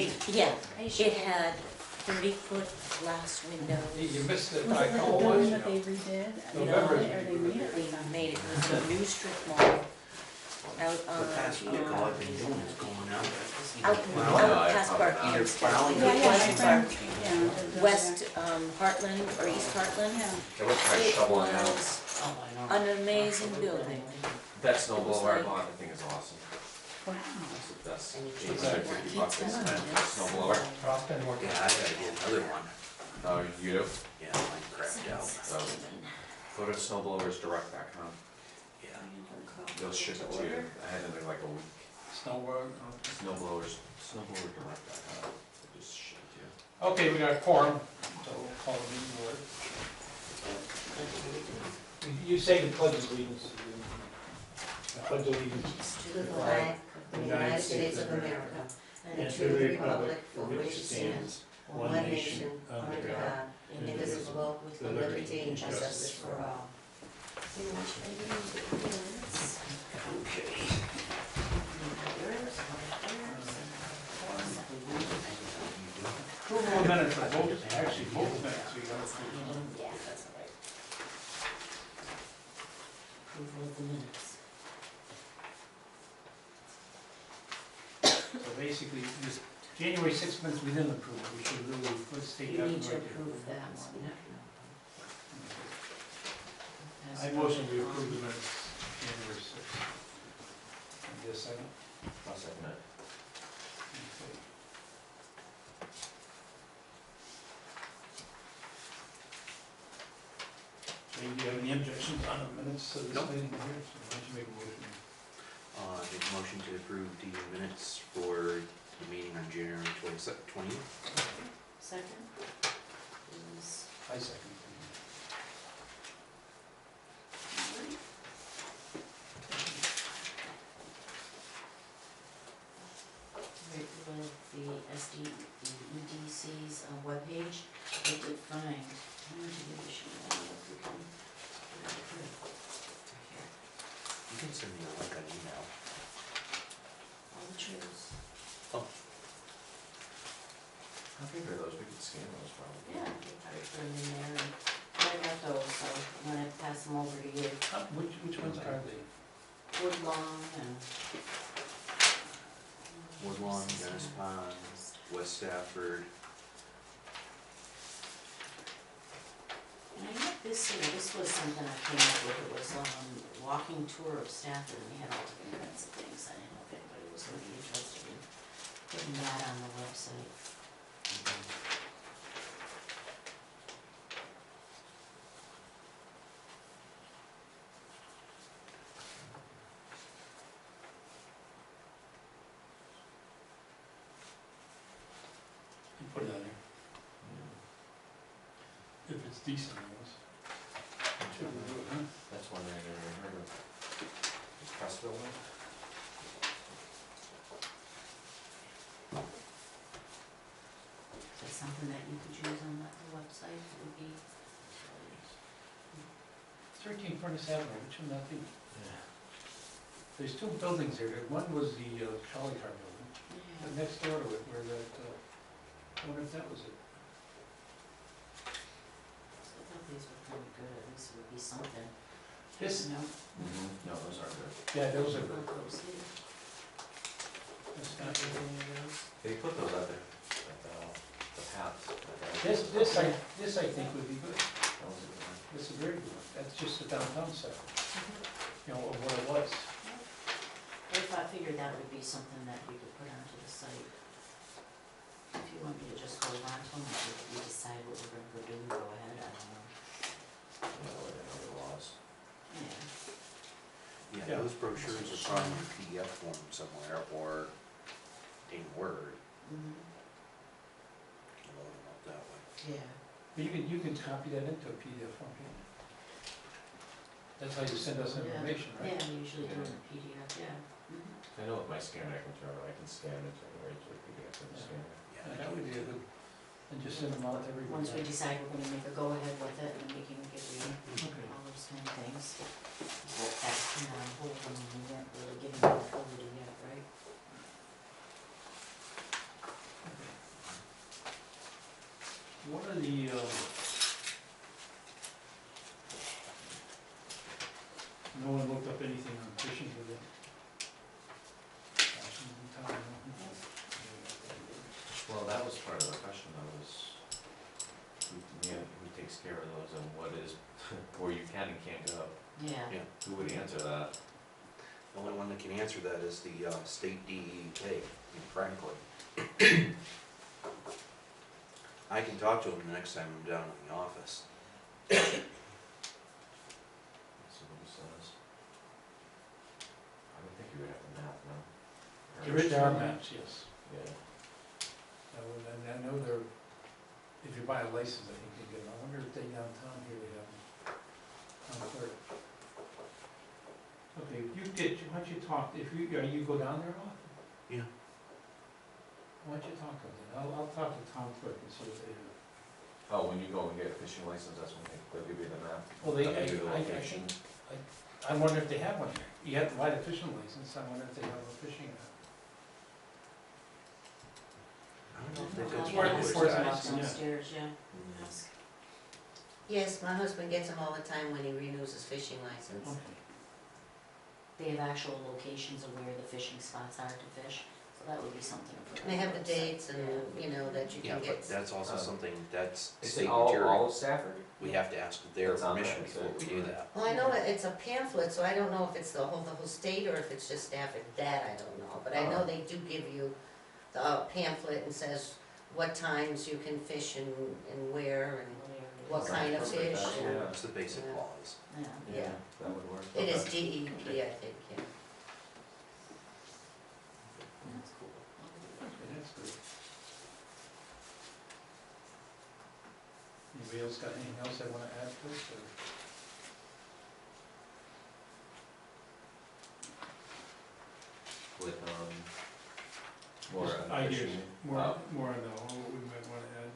Yeah, it had 30-foot glass windows. You missed it Was by it a like a couple building months, that you they know. redid? November. Or they made it They like that? made it, it was a new strip mall out on, The past week, all I've been doing is going out. out past Park, Either plowing Yeah, or yeah, my pushing friend, back. yeah. West Heartland or East Heartland. Yeah. It was kind of It shoveling out. was Oh, I know. an amazing building. That snow It was blower I like- bought, I think is awesome. Wow. That's the best. And you It's can't like keep 50 bucks a telling cent, me snow this. blower. I'll spend more Yeah, time. I gotta get another one. Oh, you do? Yeah, mine crapped out. So, go to snowblowersdirect.com. Yeah. They'll ship it to you. I had it in like a week. Snowboard. Snowblowersdirect.com. They just ship it to you. Okay, we got a quorum, so we'll call the meeting to order. You say the pledge of allegiance. I pledge allegiance. To the flag of the United States of America and to the republic for which it stands, one nation, under God, indivisible, with liberty and justice for all. Okay. Approval of minutes, actually both minutes we got approved. Yeah, that's all right. Approval of the minutes. So basically, this January 6th minutes we didn't approve, we should really, let's take You that. need to right approve there. that one. I motion we approve the minutes January 6th. And get a second? I'll second it. Okay. So do you have any objections on the minutes of this Nope. meeting here? So why don't you make a motion? Make a motion to approve the minutes for the meeting on January 20th. Second is, I second. right with the EDC's webpage, I did find, how much of it should I know if we can put it through? Here, You can send me a link on email. all the trails. How big are those? We could scan those probably. Yeah, they probably put them in there, and I got those, so I'm gonna pass them over to you. Which ones are they? Woodlawn and. Woodlawn, Dennis Pond, West Stafford. And I got this, this was something I came up with, it was walking tour of Stafford, and they had all different kinds of things, I didn't know if anybody was gonna be interested in putting that on the website. You put it on there. If it's decent, I guess. Should we do it, huh? That's one I never even heard of. Is Pressville one? Is that something that you could use on the website, it would be, 13 Furnace Avenue, which one that be? Yeah. There's two buildings there. One was the trolley car building, yeah. but next door to it, where that, I wonder if that was it. So I thought these were pretty good, at least it would be something. This, No? No, those aren't good. yeah, those are, Look closely. that's Not not, really any of those. They put those out there, at the paths. this I think would be good. That was a good one. This is very good. That's just the downtown side, you know, of what it was. If I figured that would be something that we could put onto the site. If you want me to just hold on to them, or if we decide what we're gonna go do, go ahead, I don't know. No, I didn't know there was. Yeah. Yeah, Yeah. those brochures are probably in PDF form somewhere or in Word. Mm-hmm. Load them up that way. Yeah. But you can copy that into a PDF form, can't you? That's how you send us information, right? Yeah, we usually do it in PDF, yeah. Mhm. I know with my scanner, I can scan it right to the PDF in the Yeah. scanner. Yeah, that would be a good, and just send them out to everybody. Once we decide we're gonna make a go-ahead with it, and we can give you Okay. all those kind of things. Well, that's kind of on hold, and we weren't really getting it authority yet, right? One of the, no one looked up anything on fishing with it. Well, that was part of the question, though, was who takes care of those and what is, where you can and can't go? Yeah. Yeah. Who would answer that? The only one that can answer that is the state DEP, frankly. I can talk to him the next time I'm down in the office. Let's see what he says. I would think you would have to map, no? There are maps, yes. Yeah. I know they're, if you buy a license, I think you get them. I wonder if they downtown here they have them. Town clerk. Okay, why don't you talk, you go down there often? Yeah. Why don't you talk to them? I'll talk to town clerk and see what they do. Oh, when you go and get a fishing license, that's when they'll give you the map? Well, They'll give you the location. I wonder if they have one here. You have to buy the fishing license, I wonder if they have a fishing app. I don't know if they've Well, got. Or- yeah, or- it's or- upstairs, yeah. Mm. Ask. Yes, my husband gets them all the time when he renews his fishing license. Okay. They have actual locations of where the fishing spots are to fish, so that would be something to put on They have the website. dates and, Yeah. you know, that you Yeah, can but get. that's also something, that's Is state it all material. of Stafford? We have to ask their That's on permission there, before we do that. Well, I know it's a pamphlet, so I don't know if it's the whole state or if it's just Stafford, that I don't know. But I know they do give you the pamphlet and says what times you can fish and where what kind of Perfect, fish. that's- and- yeah. That's the basic Yeah. laws. Yeah. Yeah. That would work. It is Okay. DEP, I think, yeah. That's cool. Okay, that's good. Anybody else got anything else they wanna add to this, or? With, more Just on ideas, fishing. more Oh. on what we might wanna add.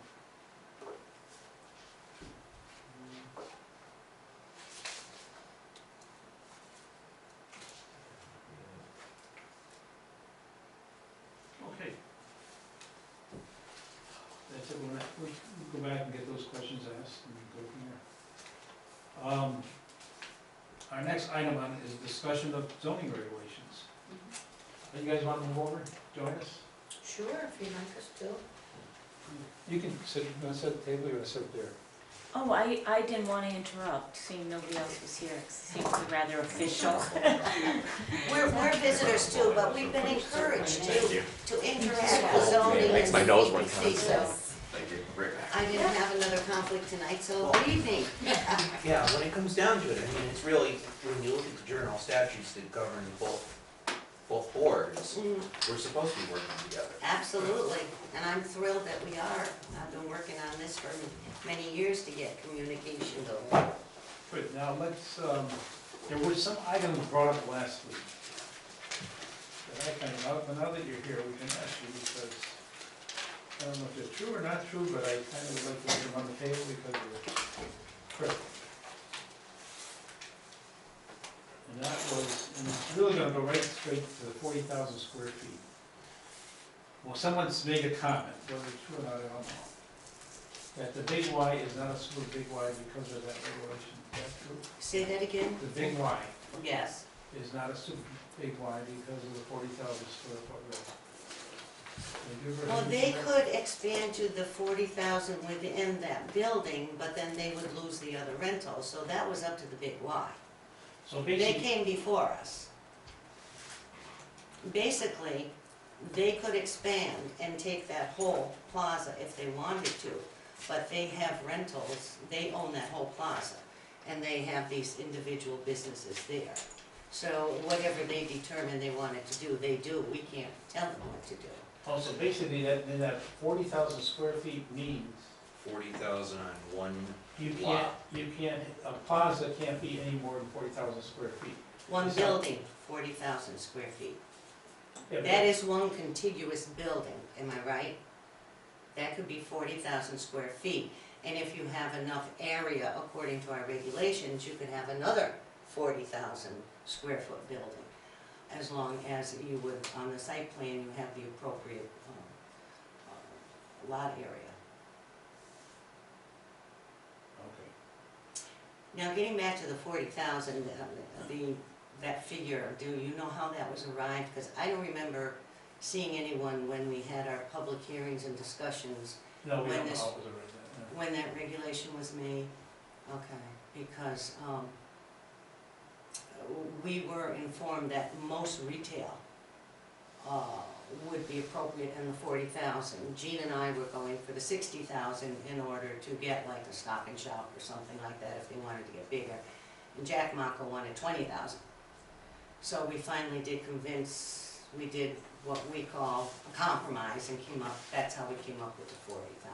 Okay. That's it, we'll go back and get those questions asked and go from there. Our next item on is discussion of zoning regulations. You guys wanna move over, join us? Sure, if you'd like us to. You can sit, you wanna sit at the table, you wanna sit there? Oh, I didn't want to interrupt, seeing nobody else was here. It seems rather official. We're visitors too, but we've been encouraged to interact with zoning and Makes my nose run CPC, so Thank you. Rick. I didn't have another conflict tonight, so good evening. Yeah, when it comes down to it, I mean, it's really, when you look at the journal statutes that govern both boards, Mm, we're supposed to be working together. Absolutely, and I'm thrilled that we are. I've been working on this for many years to get communication going. Good, now let's, there were some items brought up last week. That I kind of, but now that you're here, we can ask you because, I don't know if they're true or not true, but I kind of would like to lay them on the table because they're critical. And that was, and it's really gonna go right straight to the 40,000 square feet. Well, someone's made a comment, whether it's true or not, I don't know. That the big Y is not a super big Y because of that regulation, is that true? Say that again? The big Y Yes. is not a super big Y because of the 40,000 square foot rule. Did you ever Well, hear they that? could expand to the 40,000 within that building, but then they would lose the other rentals, so that was up to the big Y. So They basically, came before us. Basically, they could expand and take that whole plaza if they wanted to, but they have rentals, they own that whole plaza, and they have these individual businesses there. So whatever they determine they wanted to do, they do, we can't tell them what to do. oh, so basically that 40,000 square feet means 40,000 on one you lot. can't, a plaza can't be any more than 40,000 square feet. One Is that- building, 40,000 square feet. Yeah, but- That is one contiguous building, am I right? That could be 40,000 square feet. And if you have enough area, according to our regulations, you could have another 40,000 square foot building. As long as you would, on the site plan, you have the appropriate lot area. Now, getting back to the 40,000, that figure, do you know how that was arrived? Because I don't remember seeing anyone when we had our public hearings and discussions, No, we When don't know this- how it was originally, when that regulation was made. Okay, because, we were informed that most retail, would be appropriate in the 40,000. Jean and I were going for the 60,000 in order to get like a Stop and Shop or something like that if they wanted to get bigger. And Jack Marco wanted 20,000. So we finally we did what we call a compromise and that's how we came up with the 40,000.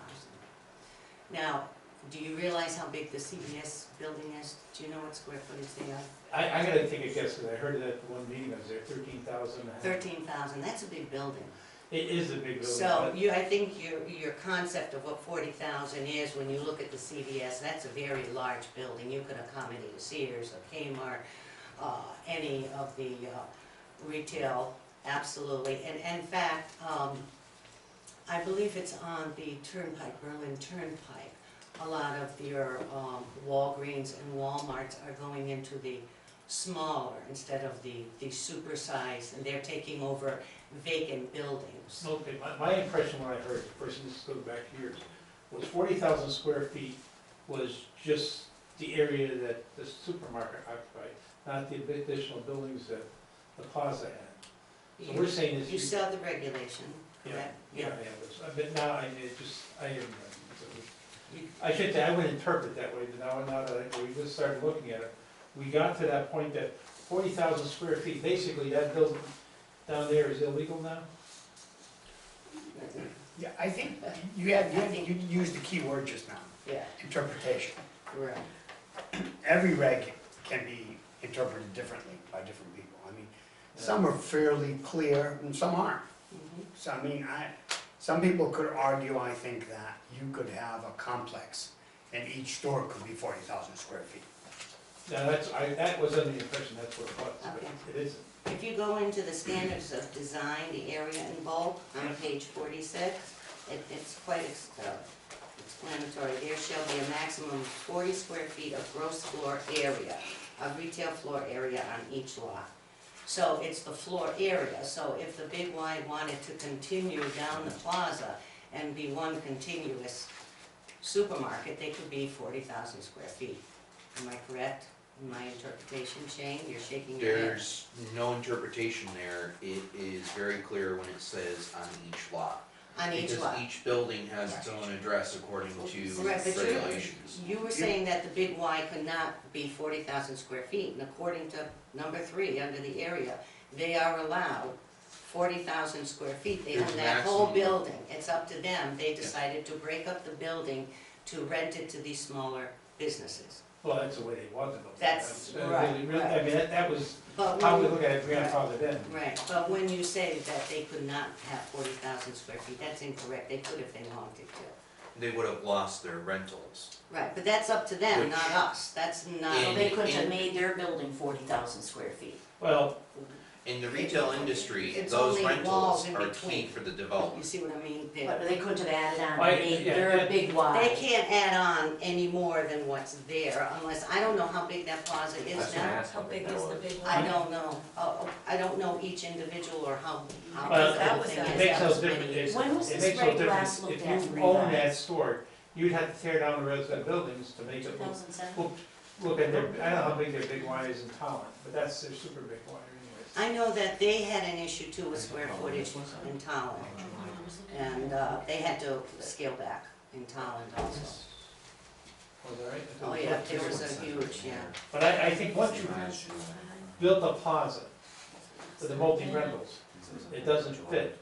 Now, do you realize how big the CVS building is? Do you know what square footage they are? I gotta take a guess, because I heard it at the one meeting I was there, 13,000. 13,000, that's a big building. It is a big building. So I think your concept of what 40,000 is, when you look at the CVS, that's a very large building. You could accommodate a Sears, a Kmart, any of the retail, absolutely. And in fact, I believe it's on the Turnpike, Berlin Turnpike. A lot of your Walgreens and Walmarts are going into the smaller instead of the supersized, and they're taking over vacant buildings. Okay, my impression when I heard, of course, this goes back years, was 40,000 square feet was just the area that the supermarket occupied, not the additional buildings that the plaza had. So we're saying is. You saw the regulation, Yeah, correct? yeah, I have this, but now I haven't. I should say, I would interpret that way, but now that we just started looking at it, we got to that point that 40,000 square feet, basically that building down there is illegal now? Yeah, I think you used the key word just now, Yeah, interpretation. correct. Every reg can be interpreted differently by different people. I mean, some are fairly clear and some aren't. Mhm. So I mean, some people could argue, I think, that you could have a complex and each store could be 40,000 square feet. Now, that was under the impression that's what it was, but Okay. it isn't. If you go into the standards of design, the area in bulk, on page 46, it's quite explanatory. There shall be a maximum of 40 square feet of gross floor area, of retail floor area on each lot. So it's the floor area, so if the Big Y wanted to continue down the plaza and be one continuous supermarket, they could be 40,000 square feet. Am I correct in my interpretation, Shane? You're shaking your head. There's no interpretation there. It is very clear when it says on each lot. On each lot. Because each building has its own address according to Right, but regulations. you were saying that the Big Y could not be 40,000 square feet, and according to number 3, under the area, they are allowed 40,000 square feet. They There's own that whole maximum. building. It's up to them. They decided to break up the building to rent it to these smaller businesses. Well, that's the way they wanted it. That's really- right, really- I right. mean, that was But how we when, look at it grandfathered in. right, but when you say that they could not have 40,000 square feet, that's incorrect. They could if they wanted to. They would have lost their rentals. Right, but that's up to them, Which- not us. That's not. So they couldn't have in- made their building 40,000 square feet. Well, In the retail industry, It's those only rentals walls in are between. key for the You development. see what I mean? But they couldn't have added on, I- and made yeah, their that- Big Y. They can't add on any more than what's there unless, I don't know how big that plaza is That's gonna now. ask how big that was. I don't know. I don't know each individual or how Well, big that the was thing done. is. it makes That no was many difference, years When ago. was it this makes no reg difference, last looked if at you and own that revised? store, you'd have to tear down the resident buildings to make it look, 2007? look at their, I don't know how big their Big Y is in Tallinn, but that's their super big Y anyways. I know that they had an issue too with square footage in Tallinn, and they had to scale back in Tallinn also. Was that right? Oh yeah, there was a huge, yeah. But I think once you build a plaza with the multi-rentals, it doesn't fit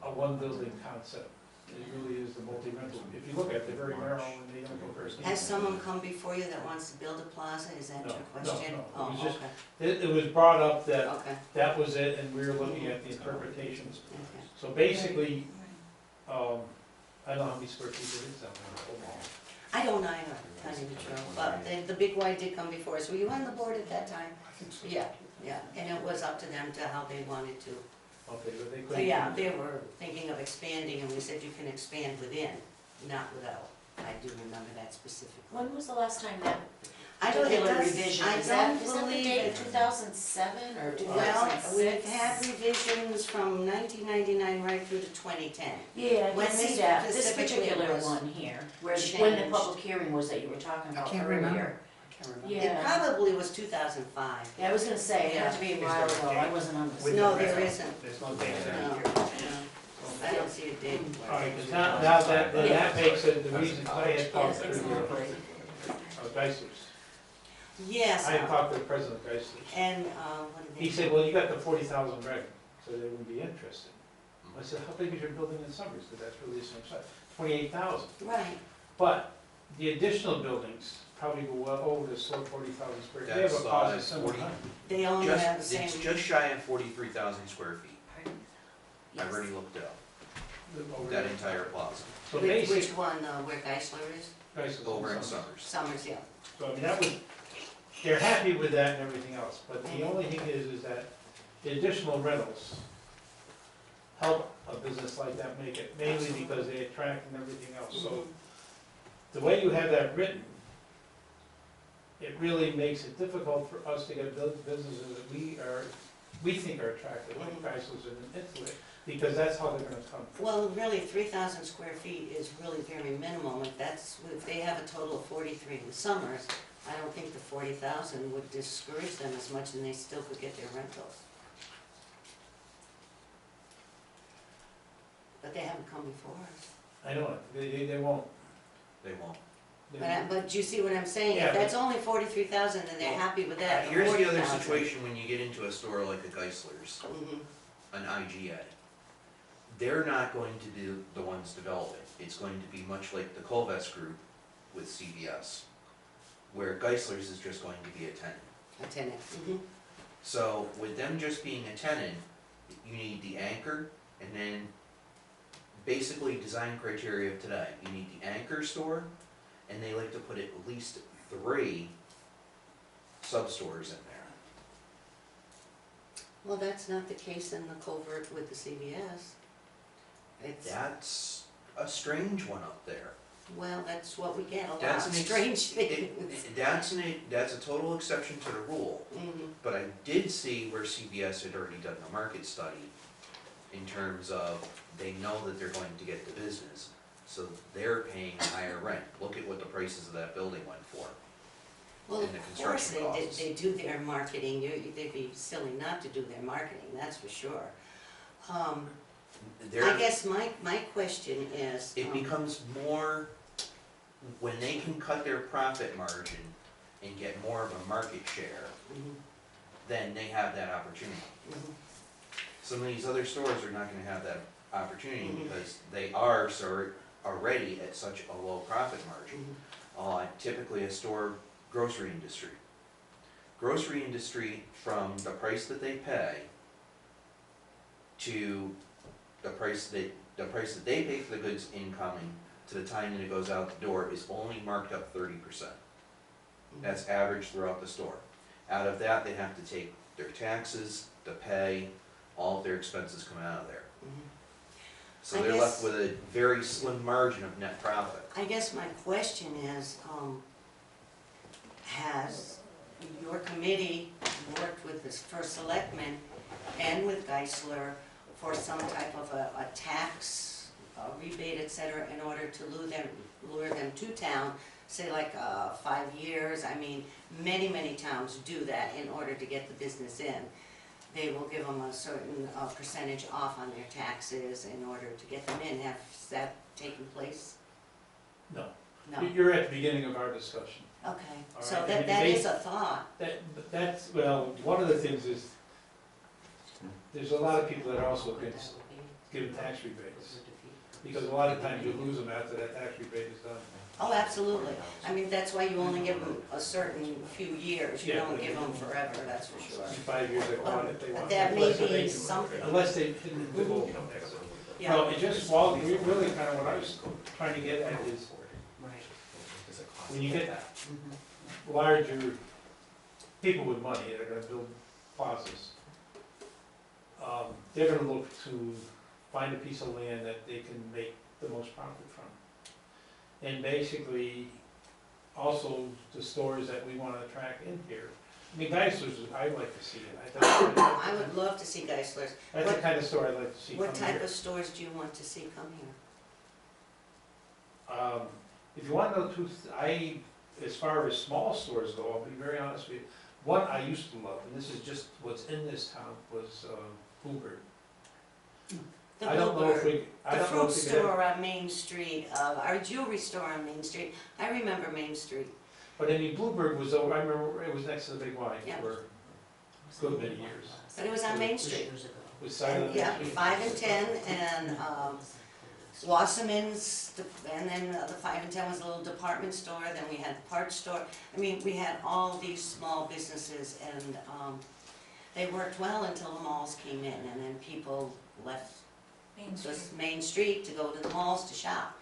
a one-building concept. It really is the multi-rental. If you look at it, they're very narrow and they don't go very deep. Has someone come before you that wants to build a plaza? Is that No, your no, question? no. It Oh, was just- okay, It was brought up that okay, that was it, and we were looking at the interpretations. okay. So basically, I don't know how many square feet it is down there. I don't either, tell you the truth, but the Big Y did come before us. Were you on the board at that time? I think so. Yeah, yeah, and it was up to them to how they wanted to. Okay, but they So couldn't. yeah, they were thinking of expanding, and we said you can expand within, not without. I do remember that specifically. When was the last time that I don't, it particular does, revision, I is that don't the believe date, it. 2007 or 2006? Well, we've had revisions from 1999 right through to 2010. Yeah, I when can see this that, this specifically particular was one here, when the changed. public hearing was that you were talking I about can't earlier. remember. I can't remember. It Yeah, probably was 2005. yeah, I was gonna say, it had to be a Is while there a ago, I date? wasn't on this. With No, the there red- isn't. There's no date No, there. no. I don't see a date. All right, 'cause now that, then that makes it, the reason I had talked Yes, to exactly. Geisler's. Yes, I had talked to the president of Geisler's. and, what did they? He said, well, you got the 40,000 ready, so they wouldn't be interested. I said, how big is your building in Summers? Because that's really the same size. 28,000. Right, But the additional buildings probably go well over the 40,000 square feet. They have a That's, positive similar 40. height. they only have the Just, same. it's just shy of 43,000 square feet. Yes. I've already looked it up, Over that there. entire plaza, So Which basically, one, where Geisler is? Geisler's over in Summers. Summers. Summers, yeah. So I mean, that was, they're happy with that and everything else, but the only thing is that the additional rentals help a business like that make it, mainly because they attract and everything else. So Mhm. the way you have that written, it really makes it difficult for us to get businesses that we think are attractive, like Geisler's and Intuit, because that's how they're gonna come. Well, really, 3,000 square feet is really very minimal. If they have a total of 43 in Summers, I don't think the 40,000 would discourage them as much, and they still could get their rentals. But they haven't come before us. I know it, they won't. They won't. They- But you see what I'm saying? Yeah, If that's only 43,000, and they're happy with that, Here's the other 40,000. situation when you get into a store like a Geisler's, Mhm. an IGA. They're not going to be the ones developing. It's going to be much like the Colvest Group with CVS, where Geisler's is just going to be a tenant. A tenant. Mhm. So with them just being a tenant, you need the anchor, and then basically design criteria of today. You need the anchor store, and they like to put at least 3 sub-stores in there. Well, that's not the case in the Covert with the CVS. It's, That's a strange one up there. well, that's what we get, a lot That's of an ex- strange things. That's a total exception to the rule. Mhm. But I did see where CVS had already done the market study in terms of they know that they're going to get the business, so they're paying higher rent. Look at what the prices of that building went for. Well, And the of course construction costs. they do their marketing, they'd be silly not to do their marketing, that's for sure. I They're, guess my question is, it becomes more, when they can cut their profit margin and get more of a market share, mhm, then they have that opportunity. mhm. Some of these other stores are not gonna have that opportunity Mhm. because they are already at such a low profit margin. Typically a store, grocery industry. Grocery industry, from the price that they pay to the price that they pay for the goods incoming to the time that it goes out the door is only marked up 30%. That's average throughout the store. Out of that, they have to take their taxes, the pay, all of their expenses come out of there. Mhm. So I they're left guess- with a very slim margin of net profit. I guess my question is, has your committee worked with this first selectman and with Geisler for some type of a tax rebate, et cetera, in order to lure them to town, say like 5 years? I mean, many towns do that in order to get the business in. They will give them a certain percentage off on their taxes in order to get them in. Has that taken place? No. No? You're at the beginning of our discussion. Okay, All so right, that and that they- is a thought. That's, well, one of the things is, there's a lot of people that are also against giving tax rebates, because a lot of times you lose them after that tax rebate is done. Oh, absolutely. I mean, that's why you only give them a certain few years. You Yeah. don't give them forever, that's for sure. In 5 years, they want if they want. That may unless they- be something. Unless they hidden the goal. Yeah. No, it just, well, really kind of what I was trying to get at is, when you get larger people with money that are gonna build plazas, they're gonna look to find a piece of land that they can make the most profit from. And basically, also the stores that we wanna attract in here. I mean, Geisler's, I'd like to see it. I would love to see Geisler's. That's the kind of store I'd like to see come here. What type of stores do you want to see come here? If you want to know as far as small stores go, I'll be very honest with you. One I used to love, and this is just what's in this town, was Bluebird. The I don't know if Bluebird, we, I the don't know fruit if we could have, store on Main Street, our jewelry store on Main Street. I remember Main Street. but I mean, Bluebird was over, I remember it was next to the Big Y Yeah. for good many years. But it was on Main Street. Years ago. Was silent. And, yeah, 5 and 10, and Wasserman's, and then the 5 and 10 was a little department store, then we had parts store. I mean, we had all these small businesses, and they worked well until the malls came in, and then people left Main Street. this Main Street to go to the malls to shop.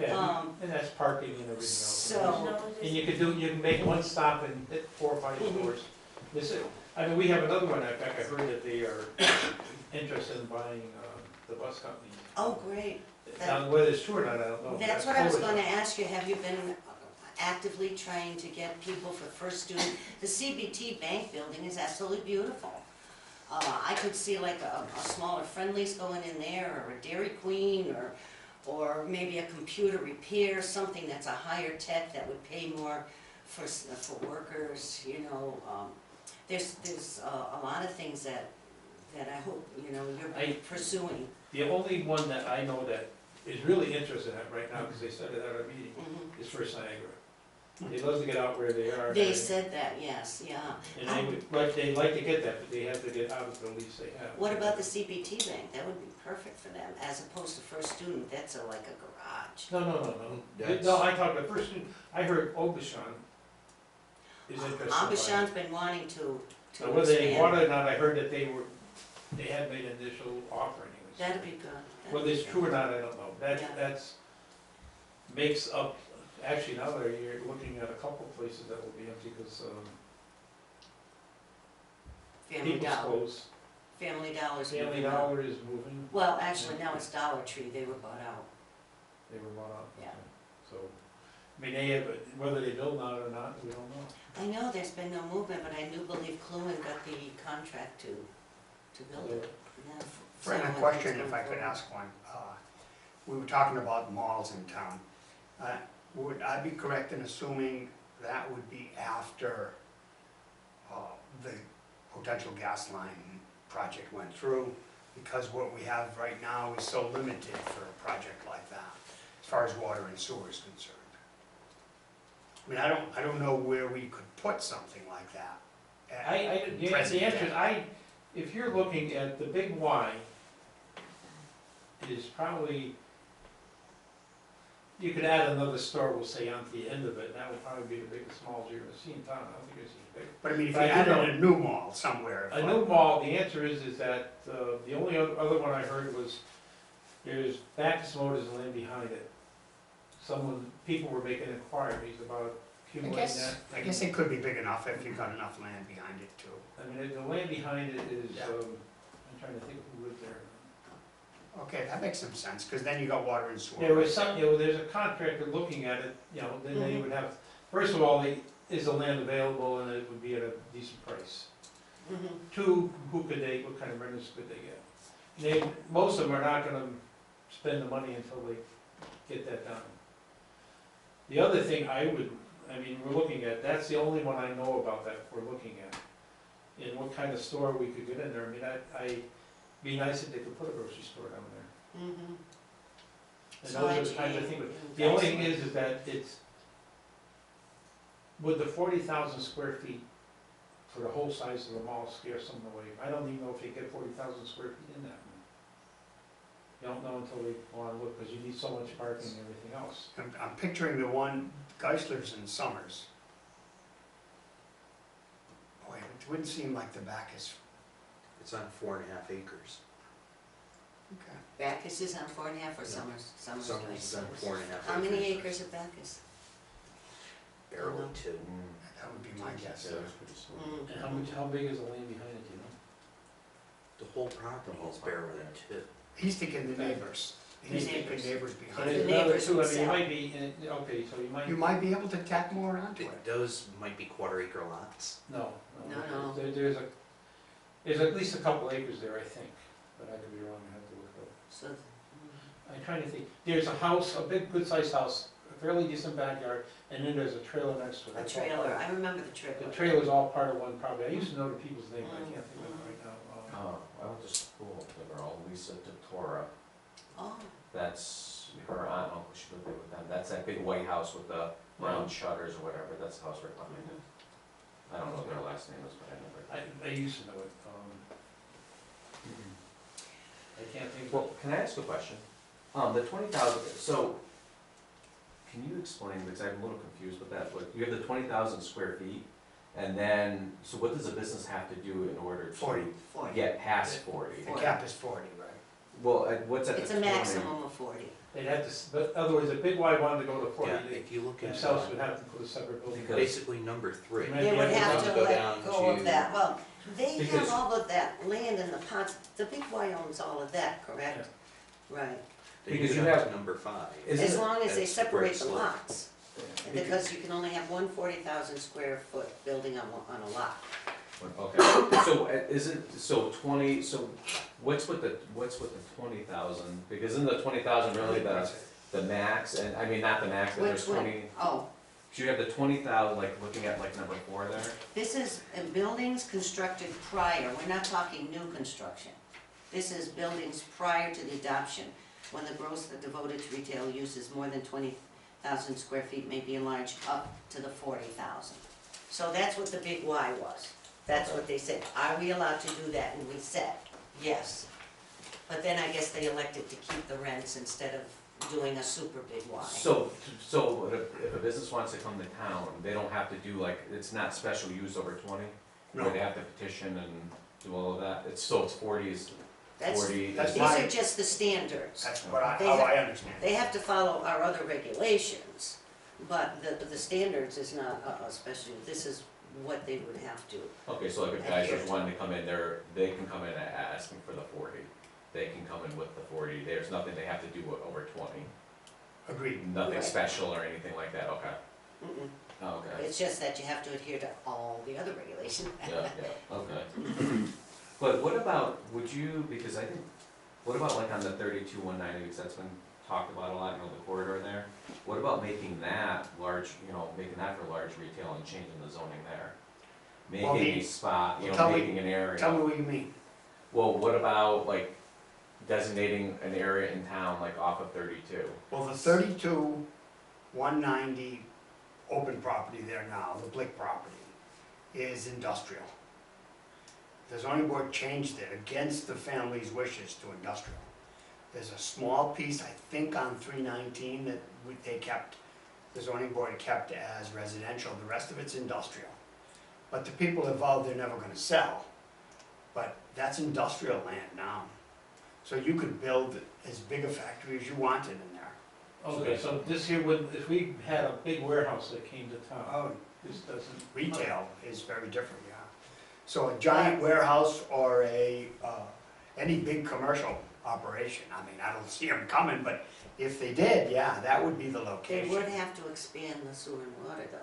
Yeah, and that's parking and everything else. So- And you can make one stop and hit 4 or 5 stores. This is, I mean, we have another one, in fact, I heard that they are interested in buying the bus company. Oh, great. Now, whether it's true or not, I don't know. That's what I was gonna ask you, have you been actively trying to get people for first student? The CBT bank building is absolutely beautiful. I could see like a smaller Friendly's going in there, or a Dairy Queen, or maybe a computer repair, something that's a higher tech that would pay more for workers, you know. There's a lot of things that I hope, you know, you're pursuing. The only one that I know that is really interested in it right now, because they said it at our meeting, is First Niagara. They'd love to get out where they are. They said that, yes, yeah. And they would, they'd like to get that, but they have to get out of the lease they have. What about the CBT bank? That would be perfect for them, as opposed to First Student, that's like a garage. No. That's- No, I talked about First, I heard Obashan is interested in buying. Abishan's been wanting to So whether they expand. bought it or not, I heard that they had made an initial offer anyways. That'd be good. Whether it's true or not, I don't know. Yeah. That's, makes up, actually now that you're looking at a couple places that will be empty because Family people's Dollar, clothes. Family Dollar's Family moving out. Dollar is moving, Well, actually, now it's Dollar Tree, they were bought out. they were bought out. Yeah. So, I mean, they have, whether they build on it or not, we don't know. I know there's been no movement, but I do believe Cluin got the contract to build it. Yeah. Fran, So a think question it's if going I could forward. ask one. We were talking about malls in town. Would I be correct in assuming that would be after the potential gas line project went through? Because what we have right now is so limited for a project like that, as far as water and sewer is concerned. I mean, I don't know where we could put something like that. The present answer day. is, if you're looking at the Big Y, it is probably, you could add another store, we'll say, onto the end of it, and that would probably be the biggest malls you're gonna see in town. I don't think it's as big. But I mean, if you But I do added a new mall somewhere. A new mall, the answer is that, the only other one I heard was, there's Bacchus Motors and land behind it. People were making inquiries about I accumulating that. guess, I guess it could be big enough if you've got enough land behind it too. I mean, the land behind it is, Yeah. I'm trying to think who lived there. Okay, that makes some sense, because then you got water and sewer. There was some, there's a contractor looking at it, then they would have, first of all, is the land available and it would be at a decent price. Mhm. Two, what kind of rentals could they get? Most of them are not gonna spend the money until they get that done. The other thing we're looking at, that's the only one I know about that we're looking at. In what kind of store we could get in there, it'd be nice if they could put a grocery store down there. Mhm. And So those are the kinds of things, the only thing is that it's, would the 40,000 square feet for the whole size of the mall scare someone away? I don't even know if you get 40,000 square feet in that one. You don't know until they go on look, because you need so much parking and everything else. I'm picturing the one, Geisler's in Summers. Boy, it wouldn't seem like the Bacchus. It's on 4.5 acres. Okay. Bacchus is on 4.5 or Summers? Summers. Summers is on 4.5 acres. How many acres at Bacchus? Barely 2. That would be my guess. Yeah, it was pretty small. Mm. How big is the land behind it, do you know? The whole property is barely 2. He's thinking the neighbors. His neighbors. neighbors. neighbors So behind there's the it. another neighbors two, I would mean, you sell. might be, okay, so you might. You might be able to tack more onto it. Those might be quarter-acre lots. No, No. there's at least a couple acres there, I think, but I could be wrong, I have to look it up. So, I'm trying to think, there's a house, a big, good-sized house, a fairly decent backyard, and then there's a trailer next to it. a That's all trailer, part I remember the of- trailer. The trailer's all part of one property, I used to know the people's name, but I can't think of it right now. I went to school with the girl, Lisa Tortora. Oh, That's her aunt, uncle, she lived there with them. That's that big white house with the brown shutters or whatever, that's the house right behind it. I don't know what their last name is, but I never. I used to know it, I can't think of Well, can I ask a question? The 20,000, so, can you explain, because I'm a little confused with that, but you have the 20,000 square feet, and then, so what does a business have to do in order to 40. 40. get past 40? The cap is 40, right? Well, what's at the It's 20? a maximum of 40. they'd have to, but otherwise, if Big Y wanted to go to 40, Yeah, they if you look at, themselves would have to put a separate building. Because- basically number 3. Right. They would Yeah, have to to go let down go of to- that, well, they have Because- all of that land in the pots, the Big Y owns all of that, correct? Right, Then Because you you go down have- to number 5. Isn't as it- long as they That's where separate it's the low. lots, because you can only have one 40,000 square foot building on a lot. Okay, so isn't, so 20, so what's with the 20,000? Because isn't the 20,000 really the max, and, I mean, not the max, but there's Which one? 20, Oh, so you have the 20,000, like, looking at like number 4 there? this is buildings constructed prior, we're not talking new construction. This is buildings prior to the adoption, when the gross devoted to retail use is more than 20,000 square feet may be enlarged up to the 40,000. So that's what the Big Y was. That's what they said. Are we allowed to do that? And we said, yes. But then I guess they elected to keep the rents instead of doing a super Big Y. So if a business wants to come to town, they don't have to do like, it's not special use over 20? Where they have to petition and do all of that? It's 40 is That's, 40. That's these fine. are just the standards. That's They how have- I understand it. They have to follow our other regulations, but the standards is not a special, this is what they would have to. Okay, so like if guys just wanting to come in there, they can come in asking for the 40. They can come in with the 40. There's nothing they have to do over 20. Agreed. Nothing Right. special or anything like that, okay. Mm-mm. Oh, okay. It's just that you have to adhere to all the other regulations. Yeah, okay. But what about, would you, because I think, what about like on the 32-190, because that's been talked about a lot, you know, the corridor there? What about making that large, making that for large retail and changing the zoning there? Well, Making a spot, tell me- making an area. Tell me what you mean. Well, what about like designating an area in town, like off of 32? Well, the 32, 190 open property there now, the Blick property, is industrial. The zoning board changed it against the family's wishes to industrial. There's a small piece, I think on 319, that they kept, the zoning board kept as residential, the rest of it's industrial. But the people involved, they're never gonna sell. But that's industrial land now. So you could build as big a factory as you wanted in there. Okay, so this here would, if we had a big warehouse that came to town, Oh, this doesn't. retail is very different, yeah. So a giant warehouse or any big commercial operation, I mean, I don't see them coming, but if they did, yeah, that would be the They location. would have to expand the sewer and water though.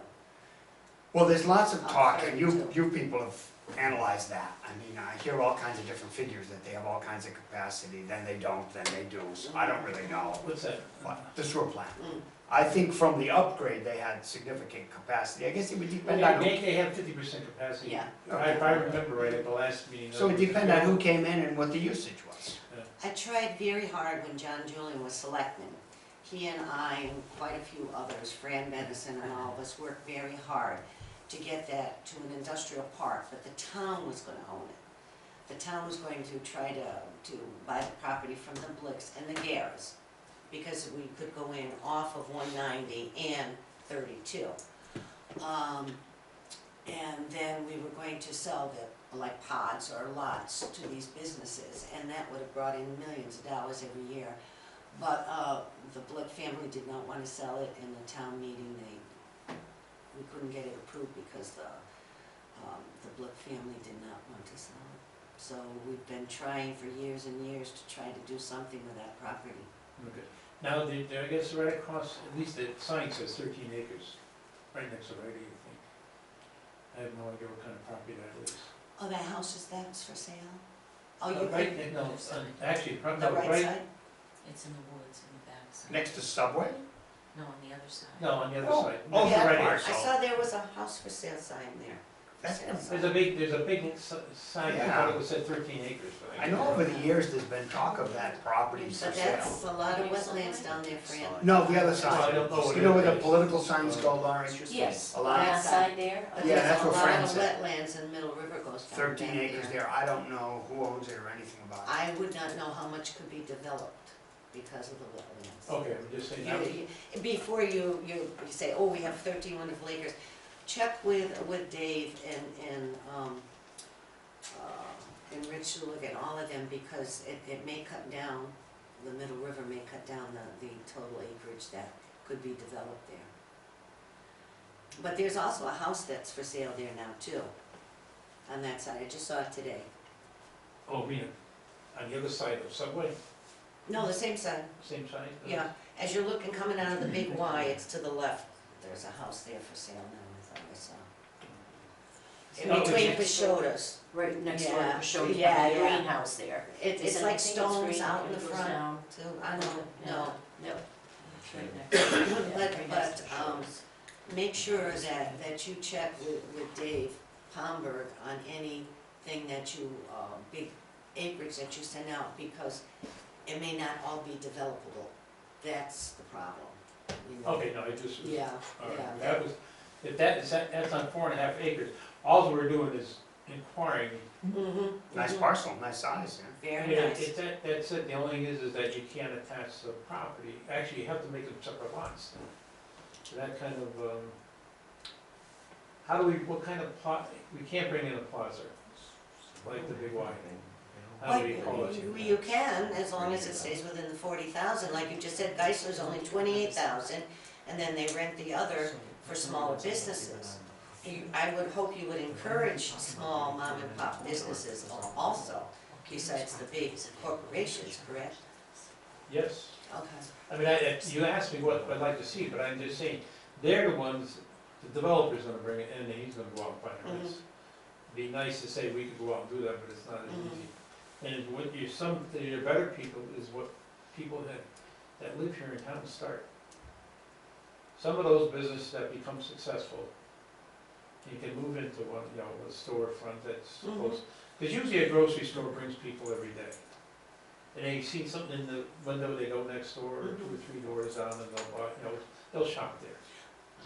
Well, there's lots of talk, and 32. you people have analyzed that. I mean, I hear all kinds of different figures, that they have all kinds of capacity, then they don't, then they do, so I don't really know. What's that? But the sewer plant, Mm. I think from the upgrade, they had significant capacity. I guess it would depend on who. They have 50% capacity. Yeah. If I remember right at the last meeting. So it depended on who came in and what the usage was. I tried very hard when John Julian was selectman. He and I and quite a few others, Fran Benison and all of us, worked very hard to get that to an industrial park, but the town was gonna own it. The town was going to try to buy the property from the Blicks and the Garras, because we could go in off of 190 and 32. And then we were going to sell like pods or lots to these businesses, and that would have brought in millions of dollars every year. But the Blick family did not want to sell it. In the town meeting, we couldn't get it approved because the Blick family did not want to sell it. So we've been trying for years and years to try to do something with that property. Okay. Now, I guess right across, at least the sign says 13 acres, right next to Rite Aid, I think. I have no idea what kind of property that is. Oh, that house is that's for sale? Oh, you Right, think, no, actually, the no, right right, side? It's in the woods in the back side. Next to Subway? No, on the other side. no, on the other Oh, side. oh, Next to yeah, Rite Aid. far I south. saw there was a house for sale sign there. That's- For sale There's sign. a big sign, I Yeah. thought it was said 13 acres, but I know over the years, there's been talk of that property for But sale. that's a lot of wetlands down there, Fran. No, the other No, I side. don't know what You know where it the is. political signs go, Laurie? Yes, A lot. that side there. But Yeah, there's that's a what lot Fran of said. wetlands and Middle River goes down 13 back acres there, I don't know who owns it or anything about it. I would not know how much could be developed because of the wetlands. Okay, I'm just saying, that was, Before you say, oh, we have 13 wonderful acres, check with Dave and Rich to look at all of them, because it may cut down, the Middle River may cut down the total acreage that could be developed there. But there's also a house that's for sale there now too, on that side, I just saw it today. oh, Rena, on the other side of Subway, No, the same side, same side? yeah, as you're looking, coming out of the big Y, it's to the left, there's a house there for sale now, I thought I saw. In Oh, between next door. Pashodas. Right next door to Yeah, Pashoda, yeah, the yeah. greenhouse there. It's Isn't like it? stones Green, out in the it goes front down. too, I don't know. No, it's right next to it. Yeah, But, right next to but, Pashoda's. make sure that you check with Dave Palmberg on anything that you, big acreage that you send out, because it may not all be developable. That's the problem. you know. Okay, no, it just was. Yeah, All right, yeah. that was, if that's on 4.5 acres, all we're doing is inquiring. Mm-hmm. Nice parcel, nice size, yeah. Very nice. That's it, the only thing is that you can't attach the property, actually, you have to make them separate lots. So that kind of, how do we, what kind of plot, we can't bring in a plaza, like the big Y. How do we call it? You can, as long as it stays within the 40,000, like you just said, Geisler's only 28,000, and then they rent the other for smaller businesses. I would hope you would encourage small mom and pop businesses also, besides the big corporations, correct? Yes, Okay. I mean, you asked me what I'd like to see, but I'm just saying, they're the ones, the developer's gonna bring it in, and he's gonna go out and find a place. Be nice to say we could go out and do that, but it's not as easy. And what you, your better people is what people that live here in town start. Some of those businesses that become successful, you can move into one, a storefront that's close. Because usually a grocery store brings people every day. And they see something in the window, they go next door, or 2 or 3 doors down, and they'll buy, they'll shop there.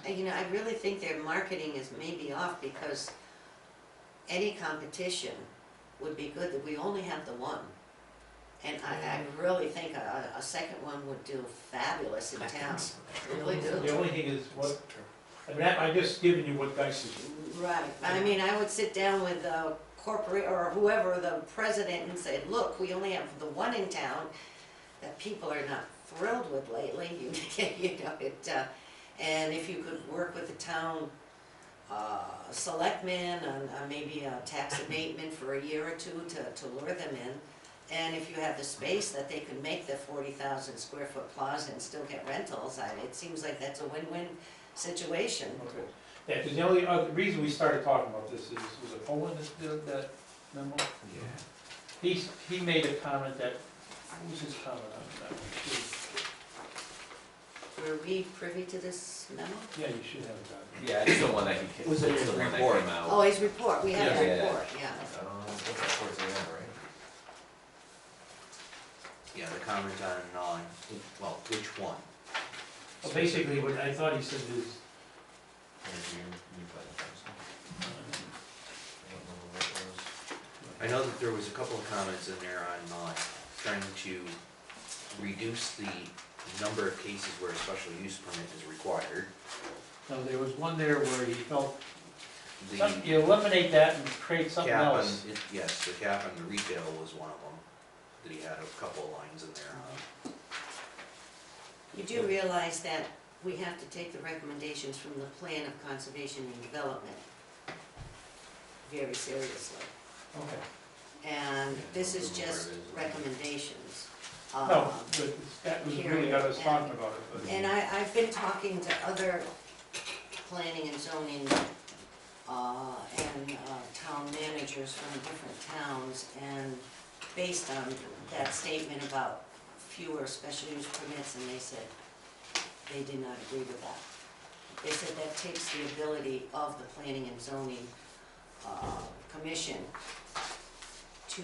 I really think their marketing is maybe off, because any competition would be good, that we only have the one. And I really think a second one would do fabulous in town, really do. The only thing is I mean, I'm just giving you what Geisler's do. Right, I mean, I would sit down with the corporate, or whoever, the president, and say, look, we only have the one in town that people are not thrilled with lately, and if you could work with the town selectmen on maybe a tax abatement for a year or two to lure them in, and if you have the space that they could make the 40,000 square foot plaza and still get rentals, it seems like that's a win-win situation. Okay. Yeah, because the only other reason we started talking about this was a Poland that did that memo. Yeah. He made a comment that, what was his comment on that? Were we privy to this memo? Yeah, you should have gotten it. Yeah, it's the one that he, Was it it's his the one that report? came out. Oh, his report, we have Yeah. the Yeah. report, yeah. What's that towards the end, right? Yeah, the comment on, well, which one? Well, basically, what I thought he said is, I know that there was a couple of comments in there on trying to reduce the number of cases where a special use permit is required. no, there was one there where he felt, The you eliminate that and create something cap on, else. yes, the cap on the retail was one of them, that he had a couple of lines in there on. You do realize that we have to take the recommendations from the Plan of Conservation and Development very seriously. Okay. And this is just recommendations. No, that was really got us talking about it, but. And I've been talking to other planning and zoning, and town managers from different towns, and based on that statement about fewer special use permits, and they said they did not agree with that. They said that takes the ability of the planning and zoning, commission to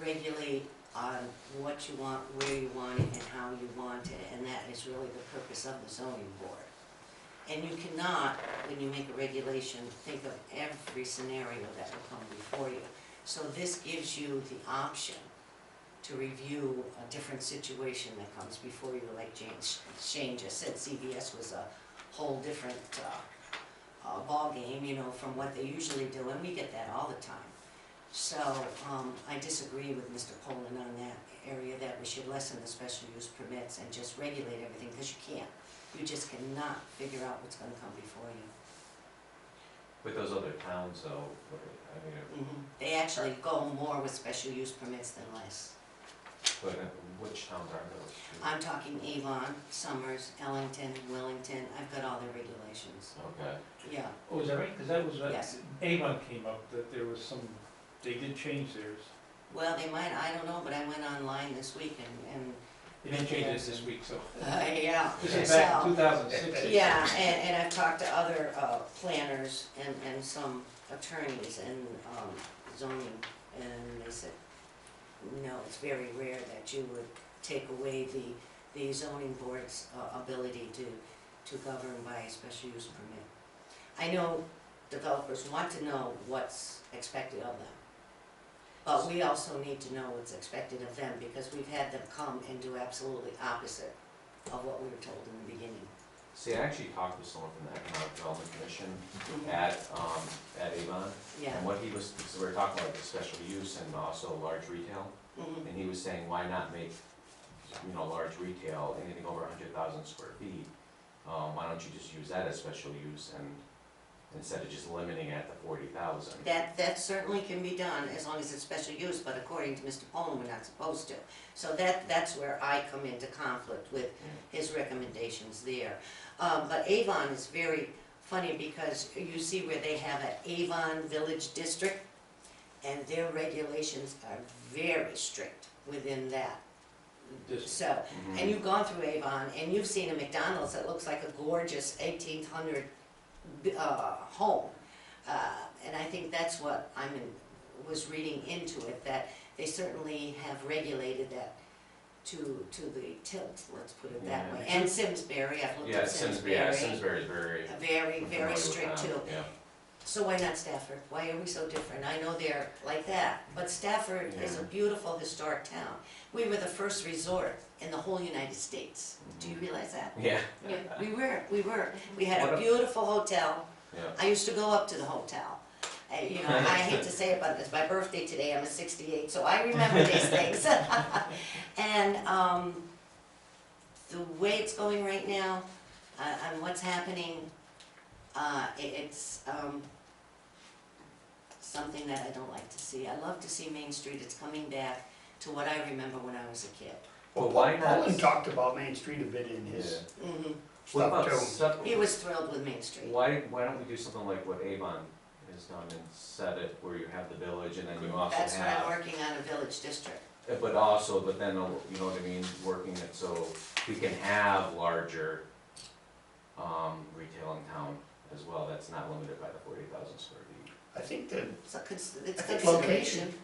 regulate on what you want, where you want it, and how you want it, and that is really the purpose of the zoning board. And you cannot, when you make a regulation, think of every scenario that will come before you. So this gives you the option to review a different situation that comes before you, like Shane just said, CVS was a whole different ballgame, you know, from what they usually do, and we get that all the time. So, I disagree with Mr. Poland on that area, that we should lessen the special use permits and just regulate everything, because you can't. You just cannot figure out what's gonna come before you. With those other towns though, I mean, They actually go more with special use permits than less. but which towns are those? I'm talking Avon, Summers, Ellington, Wellington, I've got all their regulations. Okay. Yeah, Oh, is that right? Because that was, Yes. Avon came up, that there was some, they did change theirs. well, they might, I don't know, but I went online this week and They didn't change it this week, so. yeah. This is back So- in 2006. Yeah, and I've talked to other planners and some attorneys and zoning, and they said, no, it's very rare that you would take away the zoning board's ability to govern by a special use permit. I know developers want to know what's expected of them, but we also need to know what's expected of them, because we've had them come and do absolutely opposite of what we were told in the beginning. See, I actually talked with someone from the Economic Development Commission at Avon, Yeah. and what he was, because we were talking about the special use and also large retail, Mhm. and he was saying, why not make, you know, large retail, anything over 100,000 square feet, why don't you just use that as special use, and instead of just limiting it at the 40,000? That certainly can be done as long as it's special use, but according to Mr. Poland, we're not supposed to. So that's where I come into conflict with his recommendations there. But Avon is very funny, because you see where they have an Avon Village District, and their regulations are very strict within that. This- So, and you've gone through Avon, and you've seen a McDonald's that looks like a gorgeous 1800 home. And I think that's what was reading into it, that they certainly have regulated that to the tilt, let's put it that Yeah. way. And Simsbury, I've looked Yeah, at Simsbury, Simsbury. Simsbury's very. Very, I'm very familiar with strict that, too. Yeah. So why not Stafford? Why are we so different? I know they're like that, but Stafford is a Yeah. beautiful historic town. We were the first resort in the whole United States. Do you realize that? Yeah, We were. We had What a a- beautiful hotel. yeah. I used to go up to the hotel. You know, I hate to say it, but it's my birthday today, I'm a 68, so I remember these things. And the way it's going right now, and what's happening, it's something that I don't like to see. I love to see Main Street, it's coming back to what I remember when I was a kid. Well, why not? Poland talked about Main Street a bit in his Mhm. What stuff about too. stuff? He was thrilled with Main Street. Why don't we do something like what Avon has done and set it where you have the village and then you also That's what I'm have, working on, a village district. but also, but then, you know what I mean, working it so we can have larger, retail in town as well, that's not limited by the 40,000 square feet. I think that, So it's I think consideration.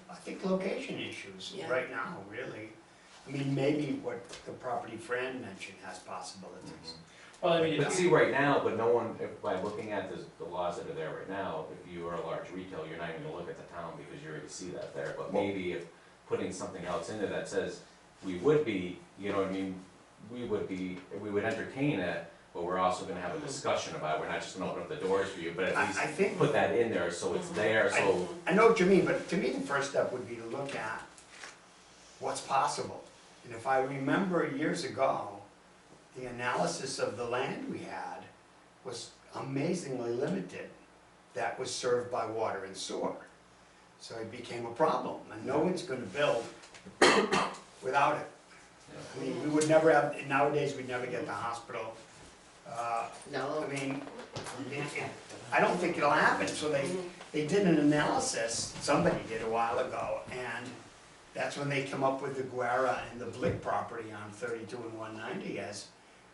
location issues Yeah. right now, really. I mean, maybe what the property Fran mentioned has possibilities. Well, I mean, But see, right now, but no one, if by looking at the laws that are there right now, if you are a large retailer, you're not even gonna look at the town because you already see that there. But maybe if putting something else in there that says, we would be, you know what I mean, we would entertain it, but we're also gonna have a discussion about it, we're not just gonna open up the doors for you, but at I least think, put that in there so it's there, so. I know what you mean, but to me, the first step would be to look at what's possible. And if I remember years ago, the analysis of the land we had was amazingly limited. That was served by water and sewer. So it became a problem, and no one's gonna build without it. I mean, we would never have, nowadays, we'd never get the hospital. No. I mean, I don't think it'll happen, so they did an analysis, somebody did a while ago, and that's when they come up with the Guerra and the Blick property on 32 and 190 as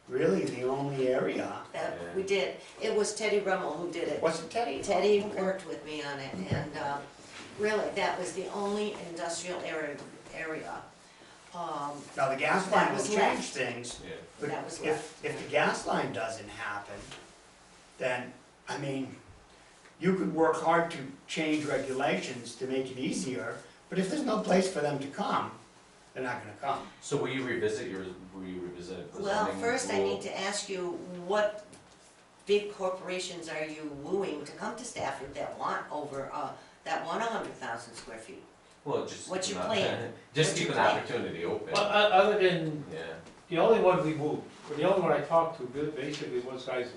really the only area. That, we did, it was Teddy Rummel who did it. Was it Teddy? Teddy worked with me on it, and, really, that was the only industrial area. Now, the gas That line will was change left. things, Yeah. but That was if the gas line doesn't happen, then, I mean, you could work hard to change regulations to make it easier, but if there's no place for them to come, they're not gonna come. So will you revisit the Well, zoning first I rule? need to ask you, what big corporations are you wooing to come to Stafford that want over, that want 100,000 square feet? Well, just. What's your not- plan? Just What's keep your an plan? opportunity open, Well, other than, yeah. the only one we moved, or the only one I talked to basically was Geisler's,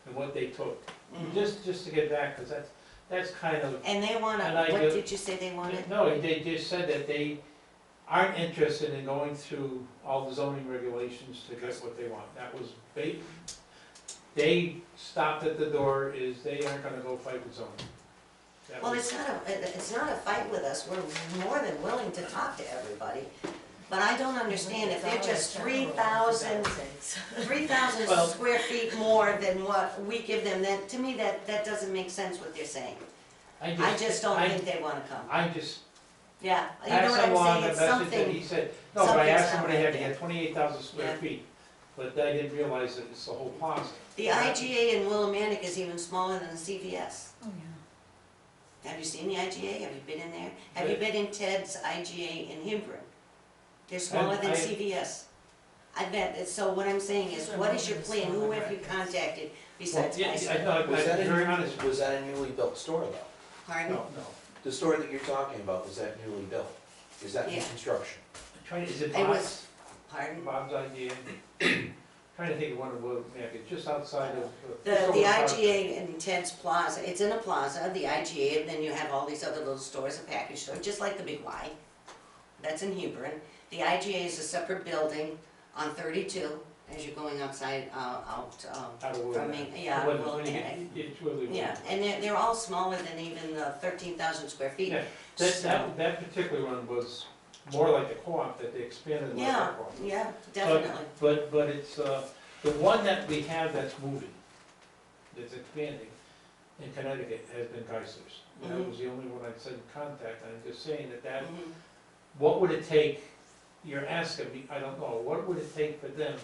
and what they took. Mhm. Just to get back, because that's kind of, And they wanna, And I what do- did you say they wanted? no, they just said that they aren't interested in going through all the zoning regulations to get what they want. That was, they stopped at the door, is they aren't gonna go fight with zoning. That Well, was- it's not a fight with us, we're more than willing to talk to everybody. But I don't understand, if they're just 3,000 Well- square feet more than what we give them, then, to me, that doesn't make sense what they're saying. I just don't think they wanna come. I just Yeah, you know passed what I'm along saying, the it's message that he something, said, no, but I something's asked not somebody right had to there. get 28,000 square Yeah. feet, but I didn't realize that it's the whole plaza. the IGA in Willimantic is even smaller than the CVS. Oh, yeah. Have you seen the IGA? Have you been in there? Have you been in Ted's IGA in Hebron? They're smaller than I- CVS. I bet, so what I'm saying is, what is your plan? Who have you contacted besides Well, yeah, Geisler? I know, Was that I'm very honest. was that a newly built store though? Pardon? No. The store that you're talking about, was that newly built? Is that new Yeah. construction? Is it It was- Bob's, Pardon? Bob's idea? Trying to think of one of the, it's just outside of. The IGA in Ted's Plaza, it's in a plaza, the IGA, and then you have all these other little stores, a package store, just like the Big Y. That's in Hebron. The IGA is a separate building on 32, as you're going outside, Out of from, Willimantic. yeah, When well, you get- it's really. yeah, and they're all smaller than even the 13,000 square feet. Yeah, that particular one was more like a co-op, that they expanded like a Yeah, co-op. yeah, definitely. But it's, the one that we have that's moving, that's expanding in Connecticut has been Geisler's. That Mhm. was the only one I'd said contact, I'm just saying that, Mhm. what would it take, you're asking me, I don't know, what would it take for them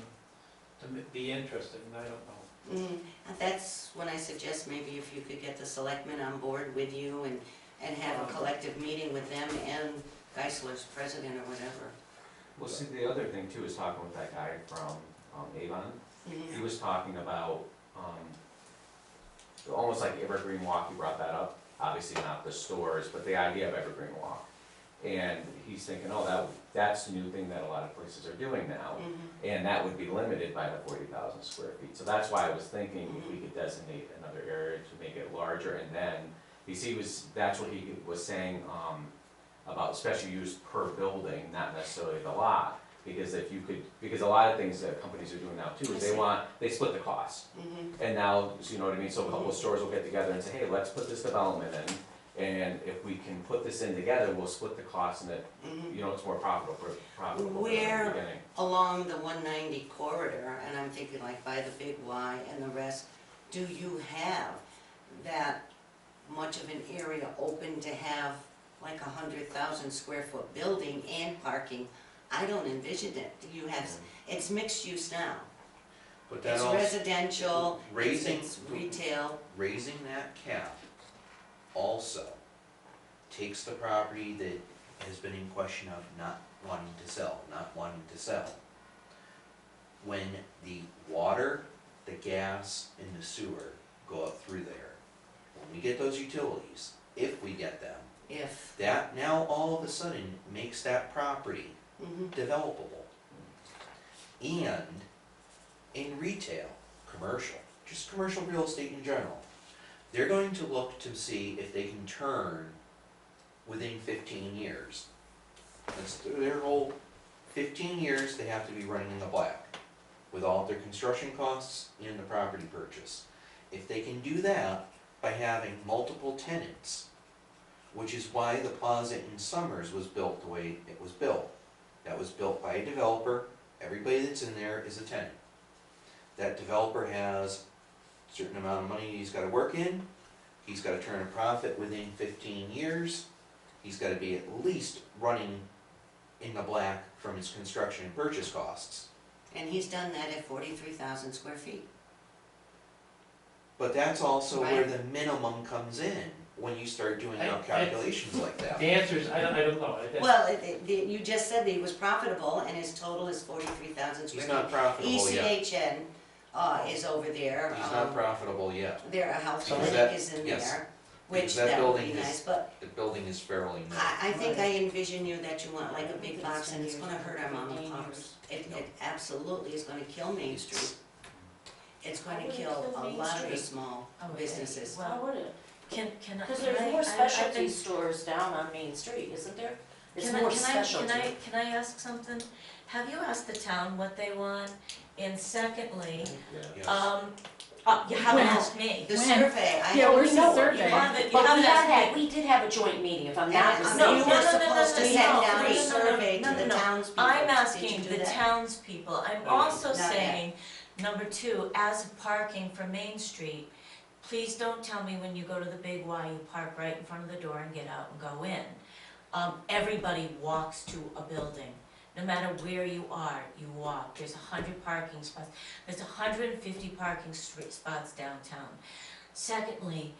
to be interested, and I don't know. And that's when I suggest maybe if you could get the selectmen on board with you and have a collective meeting with them and Geisler's president or whatever. Well, see, the other thing too is talking with that guy from Avon. He was talking about, almost like Evergreen Walk, he brought that up, obviously not the stores, but the idea of Evergreen Walk. And he's thinking, oh, that's a new thing that a lot of places are doing now, and that would be limited by the 40,000 square feet. So that's why I was thinking if we could designate another area to make it larger, and then, that's what he was saying, about special use per building, not necessarily the lot. Because because a lot of things that companies are doing now too, is they split the cost. And now, so you know what I mean, so a couple of stores will get together and say, hey, let's put this development in, and if we can put this in together, we'll split the cost, and it's more profitable from the Where- beginning. Along the 190 corridor, and I'm thinking like by the Big Y and the rest, do you have that much of an area open to have like 100,000 square foot building and parking? I don't envision it. You have, it's mixed use now. But that It's also, residential, raising- it's retail. raising that cap also takes the property that has been in question of not wanting to sell. When the water, the gas, and the sewer go up through there, when we get those utilities, if we get them, If, that now all of a sudden makes that property developable. And in retail, commercial, just commercial real estate in general, they're going to look to see if they can turn within 15 years. That's their whole 15 years, they have to be running in the black, with all of their construction costs and the property purchase. If they can do that by having multiple tenants, which is why the plaza in Summers was built the way it was built. That was built by a developer, everybody that's in there is a tenant. That developer has a certain amount of money he's gotta work in, he's gotta turn a profit within 15 years, he's gotta be at least running in the black from his construction and purchase costs. And he's done that at 43,000 square feet. But that's also where Right. the minimum comes in, when you start doing out I- calculations like that. The answer is, I don't know. Well, you just said that he was profitable and his total is 43,000 square He's feet. not profitable yet. ECHN is over there. He's not profitable yet. There, a health So clinic that- is in yes. there, Because which that that would be building is- nice, but The building is fairly new. I think I envision you that you want like a big box and it's gonna hurt our mom and pops. It absolutely is gonna kill Main Street. It's How going would to it kill kill a Main lot of the Street? small Oh, businesses. How would it? Can I? Because can there's I- more I've specialty been- stores down on Main Street, isn't there? It's Can I, more can I, specialty. can I ask something? Have you asked the town what they want? And secondly, Yes. you haven't When? asked me. The When? survey, I Yeah, haven't where's seen the know it. survey? You haven't, you But haven't asked me. we did have a joint meeting, if I'm And not you mistaken. were supposed to no, send no, down no, a no, survey to no, the no. townspeople. I'm Did asking you do the that? townspeople, I'm No, also not yet. saying, number two, as of parking for Main Street, please don't tell me when you go to the Big Y, you park right in front of the door and get out and go in. Everybody walks to a building, no matter where you are, you walk, there's 100 parking spots, there's 150 parking spots downtown. Secondly,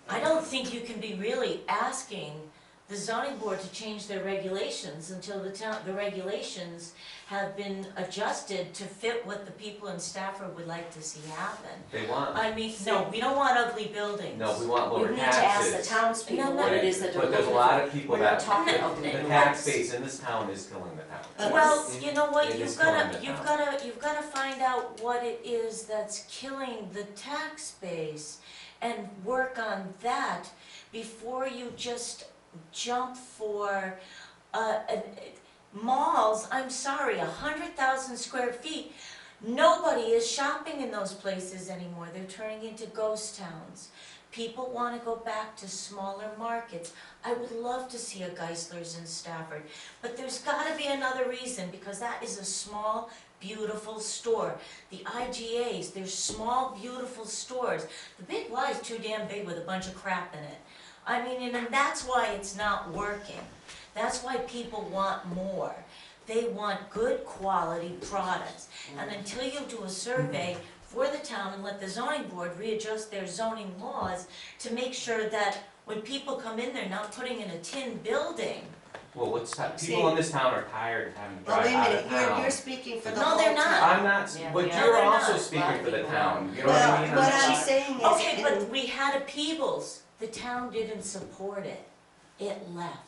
I don't think you can be really asking the zoning board to change their regulations until the regulations have been adjusted to fit what the people in Stafford would like to see happen. They want, I mean, no, we don't want ugly buildings. no, we want You lower need to ask the taxes. townspeople No, no. what it is that they're But looking there's for. a lot of people We're not that, talking the about the neighborhoods. tax base in this town is killing the town. Well, you know what, It you've is killing gotta, the you've town. gotta, you've gotta find out what it is that's killing the tax base and work on that before you just jump for, malls, I'm sorry, 100,000 square feet. Nobody is shopping in those places anymore, they're turning into ghost towns. People wanna go back to smaller markets. I would love to see a Geisler's in Stafford, but there's gotta be another reason, because that is a small, beautiful store. The IGAs, they're small, beautiful stores. The Big Y is too damn big with a bunch of crap in it. I mean, and that's why it's not working. That's why people want more. They want good quality products. And until you do a survey for the town and let the zoning board readjust their zoning laws to make sure that when people come in, they're not putting in a tin building. Well, See- people in this town are tired of having to Well, drive wait a out minute, of you're town. speaking for the No, whole they're town. not. I'm not, Yeah, but we you're are. also They're not. speaking for the A lot of town, you know what I Well, mean? what I'm I'm just- saying is. Okay, but we had a Peebles. The town didn't support it. It left.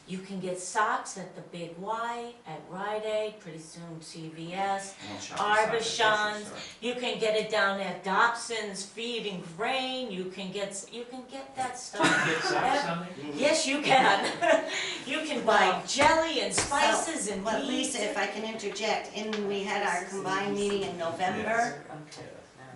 You can get socks at the Big Y, at Rite Aid, pretty soon CVS. I don't shop at the grocery Arbachon's. store. You can get it down at Dobson's Feed and Grain. You can get that stuff. Get something? Yes, you can. You can buy jelly and spices and But meats. Lisa, if I can interject, we had our combined meeting in November. Okay.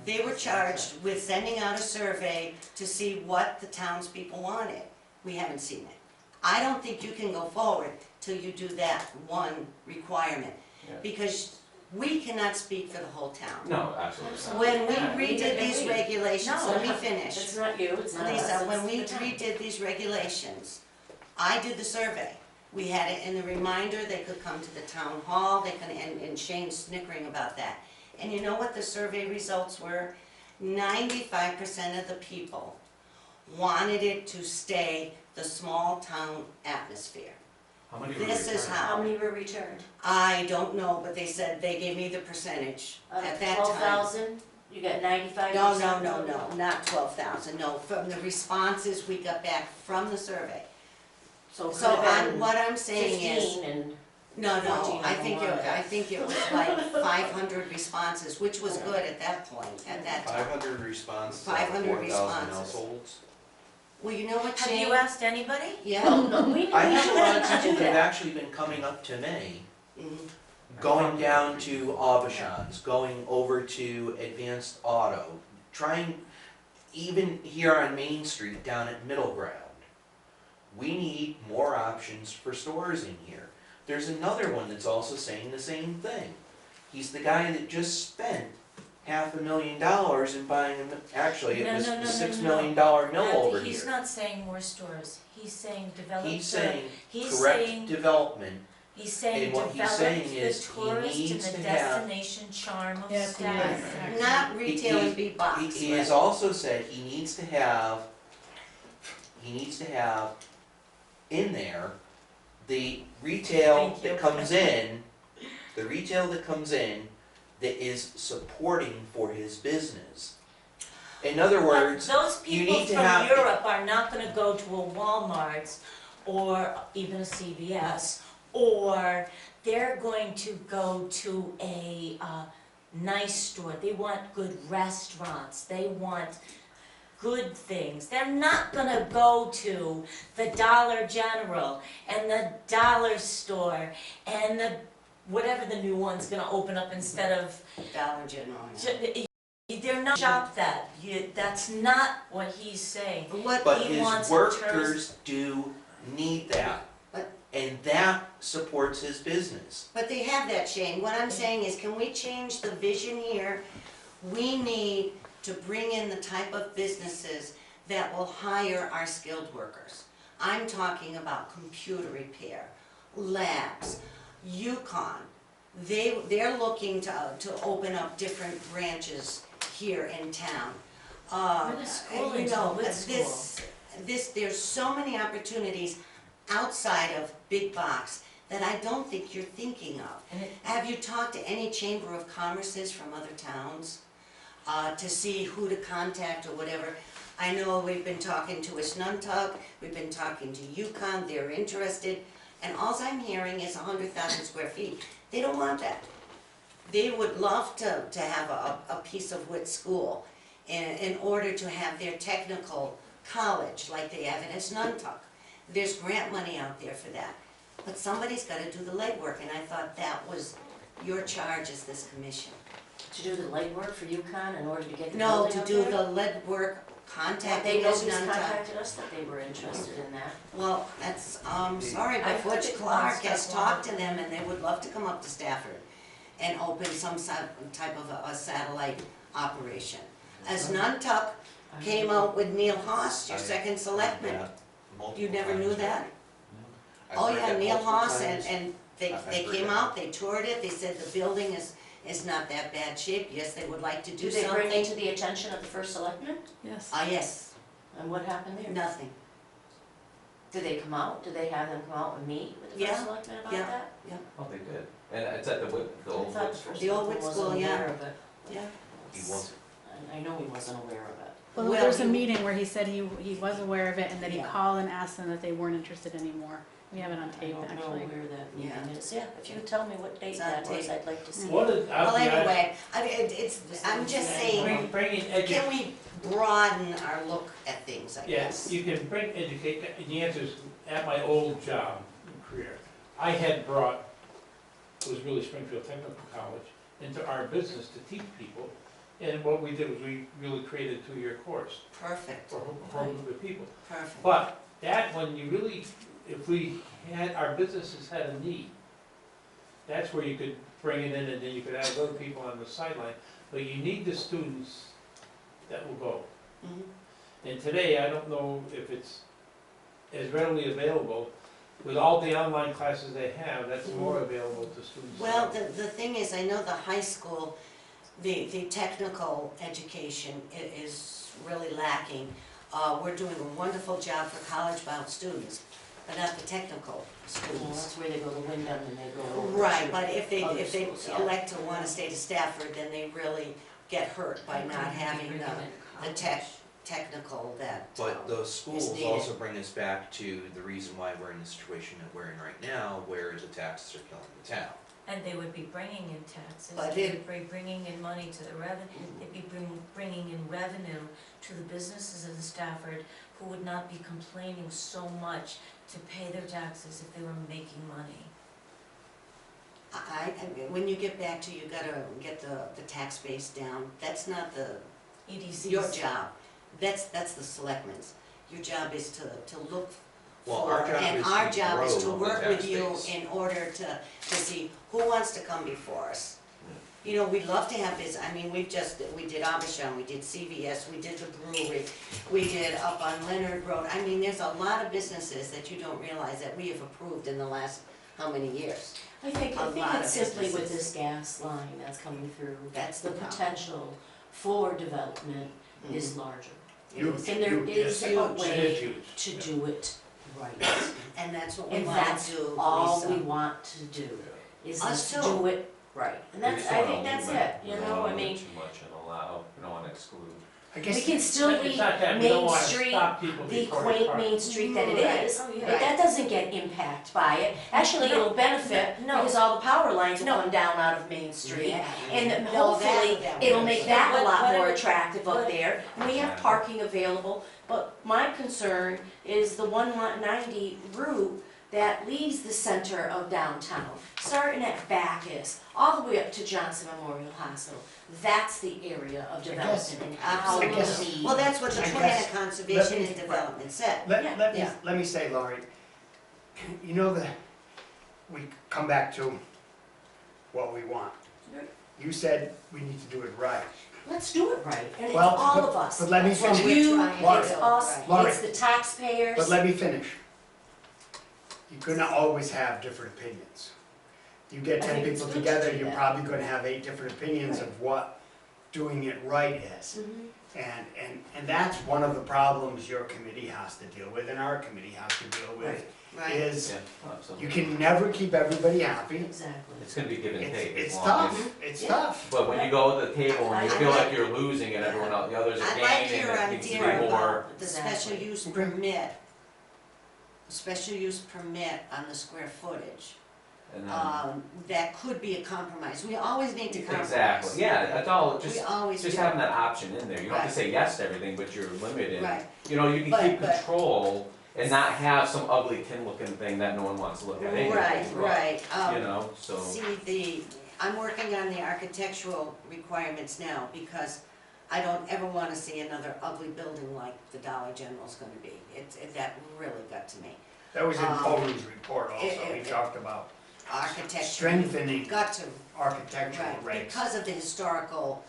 They were charged with sending out a survey to see what the townspeople wanted. We haven't seen it. I don't think you can go forward till you do that one requirement, Yeah. because we cannot speak for the whole town. No, absolutely not. When we Yeah, we redid did these agree. regulations, No, let me It's finish. not you, it's not us. Lisa, when it's we the town. redid these regulations, I did the survey. We had it in the reminder, they could come to the town hall, they could, and Shane's snickering about that. And you know what the survey results were? 95% of the people wanted it to stay the small town atmosphere. How many were This is returned? How how. many were returned? I don't know, but they said, they gave me the percentage at that time. 12,000, you got 95%? No, not 12,000, no, from the responses we got back from the survey. So it So could have been what I'm saying is, 15 and, no, 14 I of think them were. I think it was like 500 responses, which was good at that point, at that time. 500 responses, 500 4,000 responses. households. Well, you know what, Have Shane? you asked anybody? Yeah, no, we I have a lot of to do people that have that. actually been coming up to me Mhm. going down to Aubuchon's, going over to Advanced Auto, trying, even here on Main Street down at Middle Ground. We need more options for stores in here. There's another one that's also saying the same thing. He's the guy that just spent $500,000 in buying actually, it was No, no, a no, $6 no, million mill Andy, over he's here. not saying more stores, he's saying develop the, He's saying he's correct saying, development. he's saying and what he's develop saying the is he tourist and needs the to have- destination charm of Yes, he is. Stafford. Not retail and big box, He has right? also said he needs to have in there the retail Thank you. that comes in, the retail that comes in that is supporting for his business. In other words, But those you people need to from have- Europe are not gonna go to a Walmart's or even a CVS, or they're going to go to a nice store. They want good restaurants, they want good things. They're not gonna go to the Dollar General and the Dollar Store and the, whatever the new one's gonna open up instead of Dollar General. Yeah. they're not shop that. That's not what he's saying. What, but he his wants a workers do need that. But- And that supports his business. but they have that, Shane. What I'm saying is, can we change the vision here? We need to bring in the type of businesses that will hire our skilled workers. I'm talking about computer repair, labs, Yukon. They're looking to open up different branches here in town. We're the school You know, into the there's so many opportunities outside of big box that I don't think you're thinking of. And it- Have you talked to any Chamber of Commerces from other towns to see who to contact or whatever? I know we've been talking to Asnuntuck, we've been talking to Yukon, they're interested, and alls I'm hearing is 100,000 square feet. They don't want that. They would love to have a piece of Witt School in order to have their technical college like they have in Asnuntuck. There's grant money out there for that. But somebody's gotta do the legwork, and I thought that was your charge as this commission. To do the legwork for UConn in order to get the No, building to up do there? the legwork, They contacting nobody's Asnuntuck. contacted us that they were interested in that. Well, that's, sorry, I but put Butch it on Clark has stuff talked on- to them and they would love to come up to Stafford and open some type of a satellite operation. As Nantuck came out with Neil Haas, your I've second heard selectman. that multiple You never knew times. that? I've Oh heard yeah, that Neil multiple Haas times. and they I've heard came that. out, they toured it, they said the building is not that bad shape. Yes, they would like to do Did they bring it to something. the attention of the first selectman? Yes. Yes, And what happened there? nothing. Did they come out? Did they have them come out and meet with the Yeah, first selectman about yeah. that? Oh, they did. And it's at the I old thought Wood the School. first The old selectman Witt School, wasn't yeah. aware of it. Yeah. He wasn't. I know he wasn't aware of it. Well, Well, there was a he- meeting where he said he was aware of it and that he Yeah. called and asked them that they weren't interested anymore. We have it on I tape, don't know actually. where that Yeah. meeting is. Yeah, if you could tell me what date It's on that was, tape. I'd like to see. What is, Well, anyway, I mean, I'm just saying, bring can we broaden our look at things, I Yes, guess? you can bring educate, and the answer is, at my old job and career, I had brought, it was really Springfield Technical College, into our business to teach people. And what we did was we really created a 2-year course Perfect, for a whole group of people. perfect. But that one, you really, if we had, our businesses had a need, that's where you could bring it in and then you could have other people on the sideline. But you need the students that will go. Mhm. And today, I don't know if it's as readily available, with all the online classes they have, that's more available to students. Well, the thing is, I know the high school, the technical education is really lacking. We're doing a wonderful job for college-bound students, but not the technical Well, students. that's where they go to Wyndham and they go over Right, to but if they other schools, yeah. elect to wanna stay to Stafford, then they really get hurt by not having the technical that. But those schools needed. also bring us back to the reason why we're in the situation that we're in right now, where the taxes are killing the town. And they would be bringing in taxes, But they would be bringing in money to the they'd be bringing in revenue to the businesses of Stafford who would not be complaining so much to pay their taxes if they were making money. when you get back to, you gotta get the tax base down, that's not EDC's. your job, that's the selectmen's. Your job is to look Well, for, our job and is our to job is to grow the work tax with you base. in order to see who wants to come before us. You know, we'd love to have I mean, we did Abishon, we did CVS, we did the brewery, we did up on Leonard Road. I mean, there's a lot of businesses that you don't realize that we have approved in the last, how many years? I think A lot of it's simply with businesses. this gas line that's coming through, That's the the problem. potential for development is larger. Huge, And there huge, is yes. a It is way huge. to Yeah. do it right. And that's what we And wanna that's do, all we Lisa. want to do, is Us to too. do it right. And that's, I think that's it, you know, I mean, Too much and allow, we don't wanna exclude. I we guess, can still It's leave not that we don't Main wanna Street, stop people the before they quaint park. Main Street that it Right. is, Oh, yeah. but that doesn't get impacted by it. Actually, it'll benefit, No. because all the power lines will come down out of Main Street. Yeah. And No, hopefully, that it'll would make be- that a What- lot what more if- attractive up what- there. And we have parking available, but my concern is the 190 route that leaves the center of downtown, starting at Bacchus, all the way up to Johnson Memorial Hospital. That's the area of guess- development and Absolutely. how I guess- we need. Well, that's what the I plan guess- of conservation let me- and development said. Yeah. let me say, Laurie, you know that, we come back to what we want. Right. You said we need to do it right. Let's do it right, and it's Well, all but- of us. but let me It's finish. you, Laurie, it's us, Laurie. it's the taxpayers. But let me finish. You're gonna always have different opinions. You get I 10 think it's people good to together, do you're that. probably gonna have 8 different opinions Right. of what doing it right is. Mhm. And that's one of the problems your committee has to deal with and our committee has to deal with, Right. is Yeah, absolutely. you can never keep everybody happy. Exactly. It's gonna be give and take as It's long tough, as. it's Yeah. tough. But when you go to the table and you I feel like- like you're losing and everyone else, the others are I'd like gaining, your and it needs to be idea more. about the special Exactly. use permit, special use permit on the square footage. And then, That could be a compromise. We always need to compromise. exactly, yeah, that's all, We just always do. having that option in there, you don't have to Right. say yes to everything, but you're limited. Right, You know, you can But- keep but- control and not have some ugly tin looking thing that no one wants to look at anyway. right. You know, so. See, I'm working on the architectural requirements now because I don't ever wanna see another ugly building like the Dollar General's gonna be. That really got to me. That was in Um, Coleman's report also, he it- talked about Architecture. strengthening Got to, architectural right, regs. because of the historical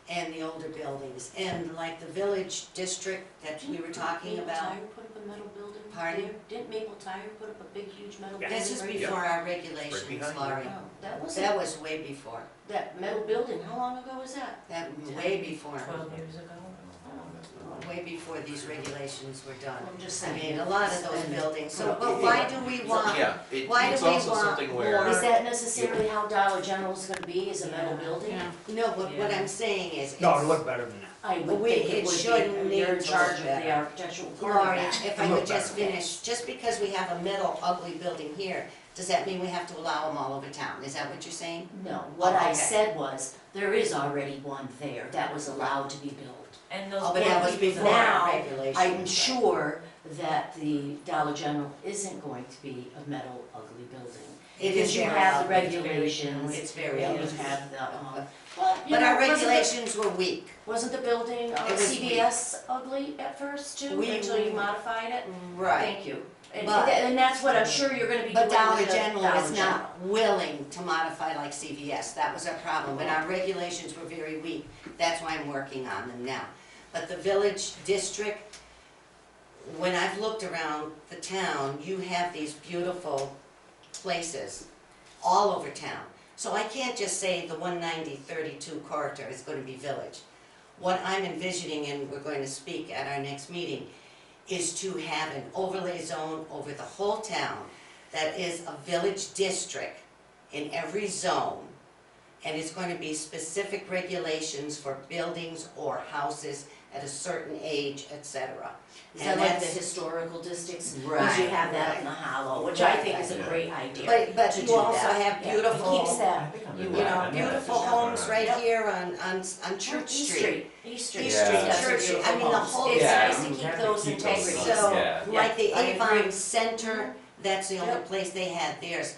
and the older buildings. And like the village district that we were talking Maple about. Tire put up a metal building Pardon? there? Didn't Maple Tire put up a big, huge metal Yeah. building? This is right before there? our regulations, behind you. Laurie. Oh, that That wasn't, was way before, that metal building, how long ago was that? that, way before, 12 years ago. way before these regulations were done. I'm just I saying. mean, a lot of those And- buildings, so, but why do we want, Yeah, why it's do we also want something where. more- Is that necessarily how Dollar General's gonna be, is a metal Yeah. building? Yeah. no, but what Yeah. I'm saying is, No, it'll it's, look better than that. I would We- think it it would shouldn't be, need you're in to charge look of better. the architectural part of Laurie, that. if I Look would just better. finish, just because we have a metal ugly building here, does that mean we have to allow them all over town? Is that what you're saying? No, what I Okay. said was, there is already one there that was allowed to be built. And those. Oh, but that was buildings before are- our Now, regulations. I'm right? sure that the Dollar General isn't going to be a metal ugly building. It Because is you very have the ugly. regulations, It's very and you ugly. have the, well, you But know, our wasn't the- regulations were weak. Wasn't the building, It was CVS ugly at first too, We- until you modified it? Right. Thank you. And, But- and that's what I'm sure you're gonna be doing But with Dollar the General Dollar is not willing to modify like CVS, that was our problem, and our regulations were very weak. That's why I'm working on them now. But the village district, when I've looked around the town, you have these beautiful places all over town. So I can't just say the 190-32 corridor is gonna be village. What I'm envisioning, and we're going to speak at our next meeting, is to have an overlay zone over the whole town that is a village district in every zone, and it's going to be specific regulations for buildings or houses at a certain age, etc. Is that And like the that's- historical districts? Right, Because you have that right. in the hollow, which I think is a Right. great idea. But to you do also that. have Yeah, beautiful, It keeps that, I think I'm you in know, that. beautiful Yeah. homes right Yep. here on Church East Street. East Street. East Yeah. Street, does Church a Street, I beautiful mean, the homes. whole. It's Yeah. nice to keep have to those keep those integrities. things. So, Yeah. like the I agree. Avon Center, that's the only Yep. place they had theirs.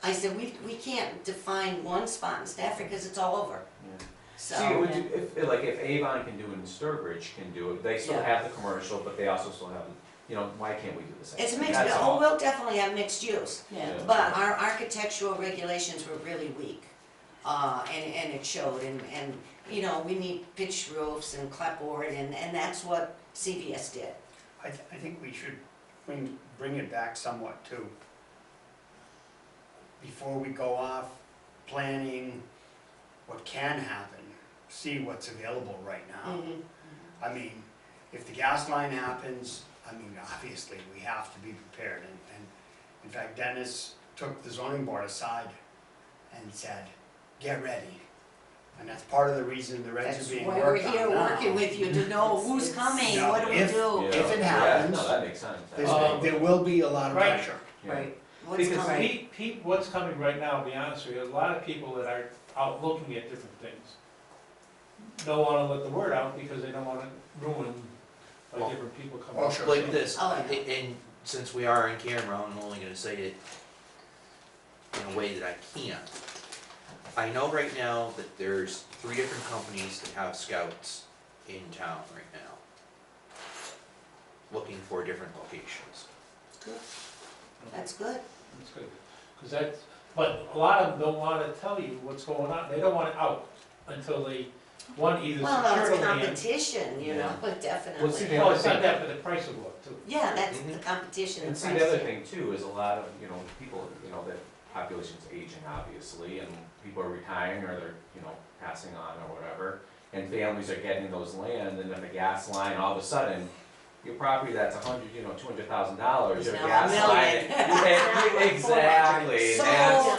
I said, we can't define one spot in Stafford because it's all over, Yeah. See, so. would you, if Avon can do it and Sturbridge can do it, they still Yeah. have the commercial, but they also still have, why can't we do the same? It's thing? mixed, That's oh, all. we'll definitely have mixed use, Yeah. but our architectural regulations were really weak. And it showed, and, we need pitched roofs and clapboard, and that's what CVS did. I think we should bring it back somewhat too. Before we go off planning what can happen, see what's available right now. I mean, if the gas line happens, obviously, we have to be prepared, and in fact, Dennis took the zoning board aside and said, get ready. And that's part of the reason the regs That's are being why we're worked on here now. working with you to know who's coming, No, what do we if- do? Yeah. If it Yeah, happens, no, that makes sense. There will be a lot of Right. pressure. Yeah. Right. What's Because coming? what's coming right now, to be honest with you, a lot of people that are out looking at different things don't wanna let the word out because they don't wanna ruin by Well- different people coming. Well, sure. Like this, Oh, yeah. and since we are on camera, I'm only gonna say it in a way that I can. I know right now that there's 3 different companies that have scouts in town right now, looking for different locations. Good. That's good. That's good, 'cause that's, but a lot of them don't wanna tell you what's going on, they don't want it out until they, one, either Well, secure it's the land. competition, Yeah. but Well, see, definitely. the Well, other it's not thing, that, but the price will go up too. Yeah, that's Mhm. the competition and and see, price. the other thing too is a lot of, people, the population's aging obviously, and people are retiring or they're, passing on or whatever, and families are getting those land, and if a gas line, all of a sudden, your property that's $200,000, Is your now gas $1 line. million. Exactly, and that's, Sold.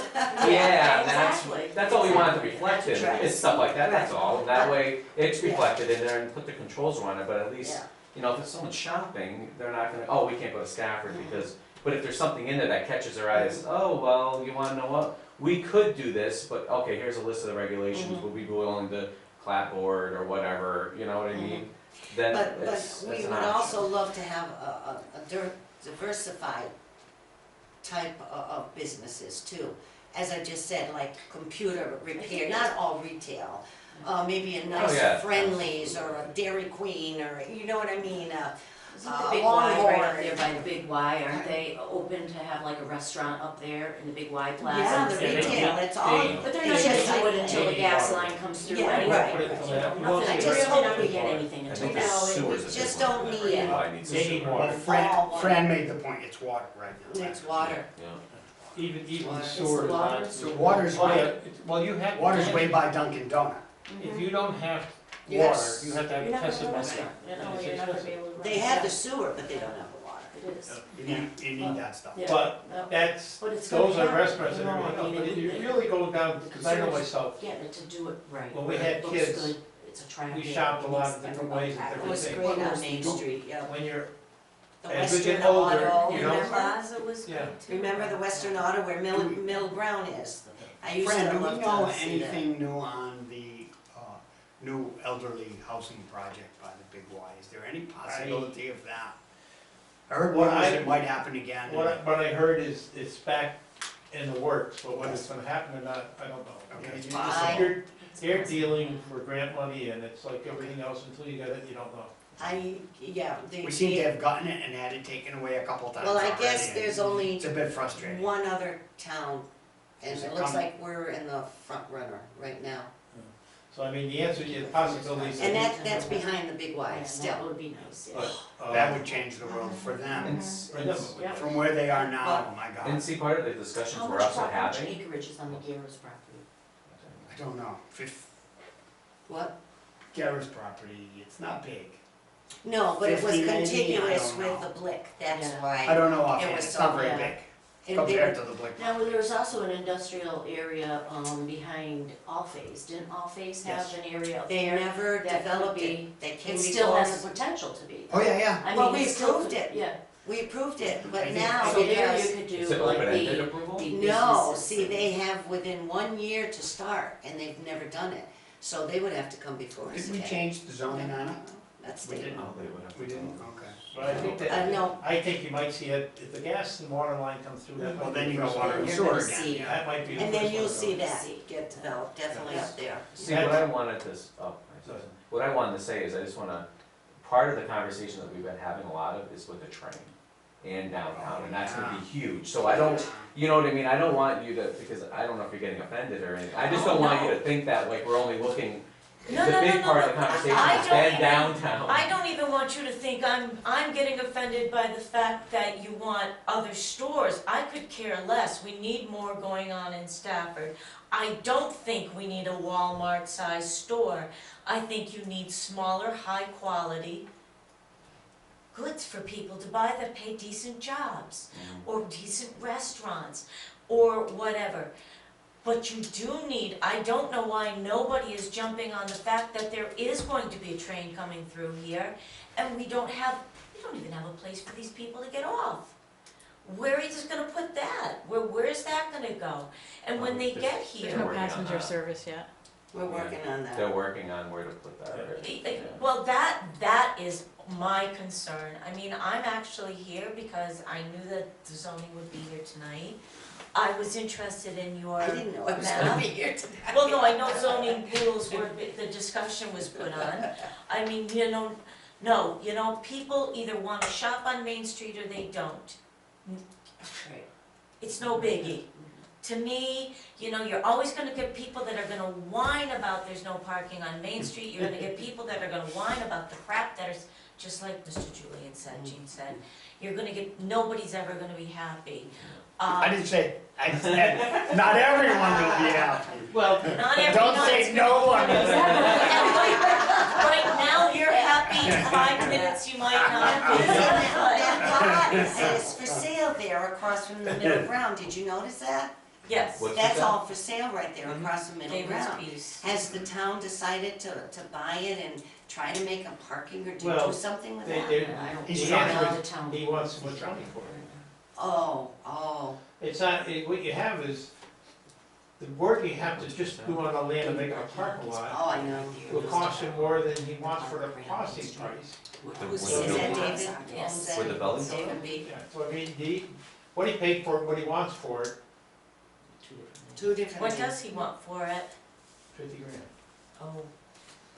yeah, Exactly. that's all we want to reflect in, Right. is stuff like that, that's Right. all, that But- way, it's Yeah. reflected in there and put the controls around it, but at least, Yeah. if someone's shopping, they're not gonna, oh, we can't go to Stafford because, but if there's something in there that catches their eye, it's, oh, well, you wanna know what? We could do this, but, okay, here's a list of the regulations, Mhm. would we be willing to clapboard or whatever, you know what I mean? Then But it's we an would option. also love to have a diversified type of businesses too. As I just said, like computer repair, not all retail. Maybe a nice yeah. Friendlies or a Dairy Queen, or, you know what I mean? Isn't the Big Y right up Longhorn. there by the Big Y, aren't they open to have like a restaurant up there in the Big Y plaza? Yeah, the Yeah, they- retail, it's all. they- But they're it's not gonna just do it until the They- gas line comes through Yeah, anyway. right. Put it till You they- know, you won't nothing, see I we're just really hope not gonna we- get anything I until think No, the gas. sewers we is just a big don't one that need- really probably needs They to need sewer. water. Well, All Fran made the point, it's water right now. It's water. Yeah. Even Water. sewer is water. not. So water's Well, way, it's- well, you have. water's way by Dunkin' Donut. If you don't have water, Yes. you have to have You're not gonna tested have a water. restaurant, you know, It's you're not gonna be expensive. able to run. They have the sewer, but they don't have the water. It is. You need that stuff. Yeah. But No. that's, But it's those gonna are happen, restaurants and you know, everything I else, mean, but if you it- really go down, because I know myself, Getting it to do it right. When we where had it looks kids, good, it's attractive. we shopped a lot of it's different ways and attractive. It was Everything. great on Main Street, yeah. when you're, The as we Western get older, Auto, you know, remember? Plaza was Yeah. good too. Remember the Western Auto where Mill Brown is? I used Fran, to do we love know to see that. anything new on the new elderly housing project by the Big Y? Is there any possibility of that? I heard What rumors I- it might happen again. what I heard is it's back in the works, but whether it's gonna happen or not, I don't know. Okay. I mean, Fine. You're dealing for grant money and it's like everything else, until you get it, you don't know. We seem to have gotten it and had it taken away a couple times Well, I already, guess and there's only It's a bit frustrating. one other town, and Is it it looks coming? like we're in the front runner right now. So I mean, the answer is possibilities. And that's behind the Big Yeah, Y and that still. would be nice, yeah. But, That would change the world for And, them. s- For and, them, s- it would. From where they are now, oh my and God, see, part of the discussions How we're much also much having. acreage is on the Garrett's property? I don't know, What? Garrett's property, it's not big. No, but it was 50 maybe? I contiguous don't with know. the Blick, that's Yeah. I why. don't know It offhand, was it's not so very bad. big And they compared were- to the Blick Now, property. there's also an industrial area, behind Allphase, didn't Allphase have Yes. an area up They there? never that could developed be- it, they came It before still has us. the potential to be. Oh, yeah, yeah. I Well, mean, we it still approved could- it. Yeah. We approved it, I but think- now, So there because, you could Is do it like open-ended the, approval? the no, businesses see, and- they have within 1 year to start, and they've never done it. So they would have to come before us Did we again. change the zoning on it? That's We state didn't. law. Oh, they would have to We go. didn't, okay. But I think that, no, I think you might see it, if the gas and water line comes through, that Well, might be. then you the got first water one. and You're sewer gonna again. see. yeah. That might be the and first then you'll one see to go. that get developed, definitely up there. See, what I wanted to, what I wanted to say is I just wanna, part of the conversation that we've been having a lot of is with the train and downtown, and that's gonna be huge, so I don't, you know what I mean, I don't want you to, because I don't know if you're getting offended or anything, I just don't want you to think that like we're only looking, the No, no, no, big no, part of no. the conversation I has don't been even- downtown. I don't even want you to think I'm getting offended by the fact that you want other stores. I could care less. We need more going on in Stafford. I don't think we need a Walmart-sized store. I think you need smaller, high-quality goods for people to buy that pay decent jobs, or decent restaurants, or whatever. But you do need, I don't know why nobody is jumping on the fact that there is going to be a train coming through here, and we don't even have a place for these people to get off. Where are you just gonna put that? Where's that gonna go? And when they get There's here, no working on passenger that. service yet. We're working on that. They're working on where to put that, right? well, that is my concern. I mean, I'm actually here because I knew that the zoning would be here tonight. I was interested in your I didn't know I was map. gonna be here tonight. Well, no, I know zoning rules were, the discussion was put on. I mean, people either want to shop on Main Street or they don't. Right. It's no biggie. To me, you're always gonna get people that are gonna whine about there's no parking on Main Street. You're gonna get people that are gonna whine about the crap that is, just like Mr. Julian said, Jean said. You're gonna get, nobody's ever gonna be happy. I didn't say, I said, not everyone will be happy. Well, Not every Don't night say it's no gonna one. be right now, you're happy, in 5 minutes you might not be. That lot is for sale there across from the middle ground, did you notice that? Yes, What's That's that? all for sale right there across the middle David's ground. piece. Has the town decided to buy it and try to make a parking or do Well, something with they- that? they- I don't He's the trying answer to is, town. he wants more money for it. Oh, It's not, what you have is, the work you have to just do on the land and make a parking lot oh, I know. will cost him more than he wants for the costing price. Is that David? Yes. Owns that? Where the building David B. Yeah, so I mean, what he paid for it, what he wants for it, Two different What things. does he want for it? 50 grand. Oh,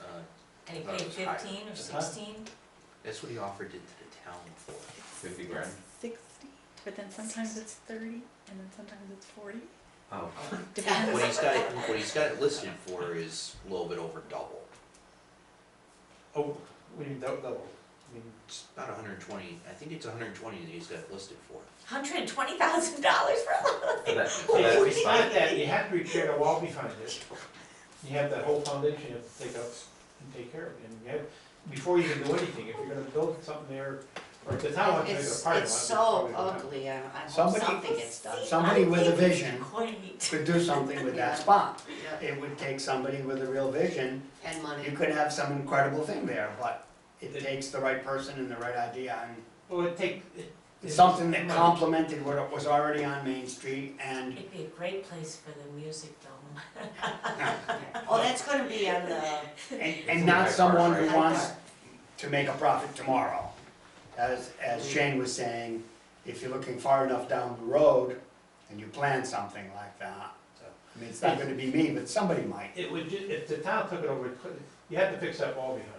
Uh, and he Thought it paid was higher. 15 or Huh? 16? That's what he offered it to the town for. 50 grand? 60, but then sometimes it's 30, and then sometimes it's 40. Oh, Depends. What he's got it listed for is a little bit over double. Oh, we need double. I mean, It's about 120, I think it's 120 that he's got it listed for. $120,000 for for that, for yeah, that it's not that, you have to repair the wall behind it. You have that whole foundation you have to take up and take care of. And you have, before you can do anything, if you're gonna build something there, or if the town wants to make a It's, parking lot. it's it's so probably gonna happen. ugly, I hope Somebody- something gets done. Somebody with a vision Quaint. could do something with that spot. Yeah. It would take somebody with a real vision, And you money. could have some incredible thing there, but it takes the right person and the right idea and Well, it's something that complemented what was already on Main Street and It'd be a great place for the music dome. Oh, that's gonna be on the, and not someone who wants to make a profit tomorrow. As Shane was saying, if you're looking far enough down the road and you plan something like that, I mean, it's not gonna be me, but somebody might, It would, if the town took it over, you have to fix that wall behind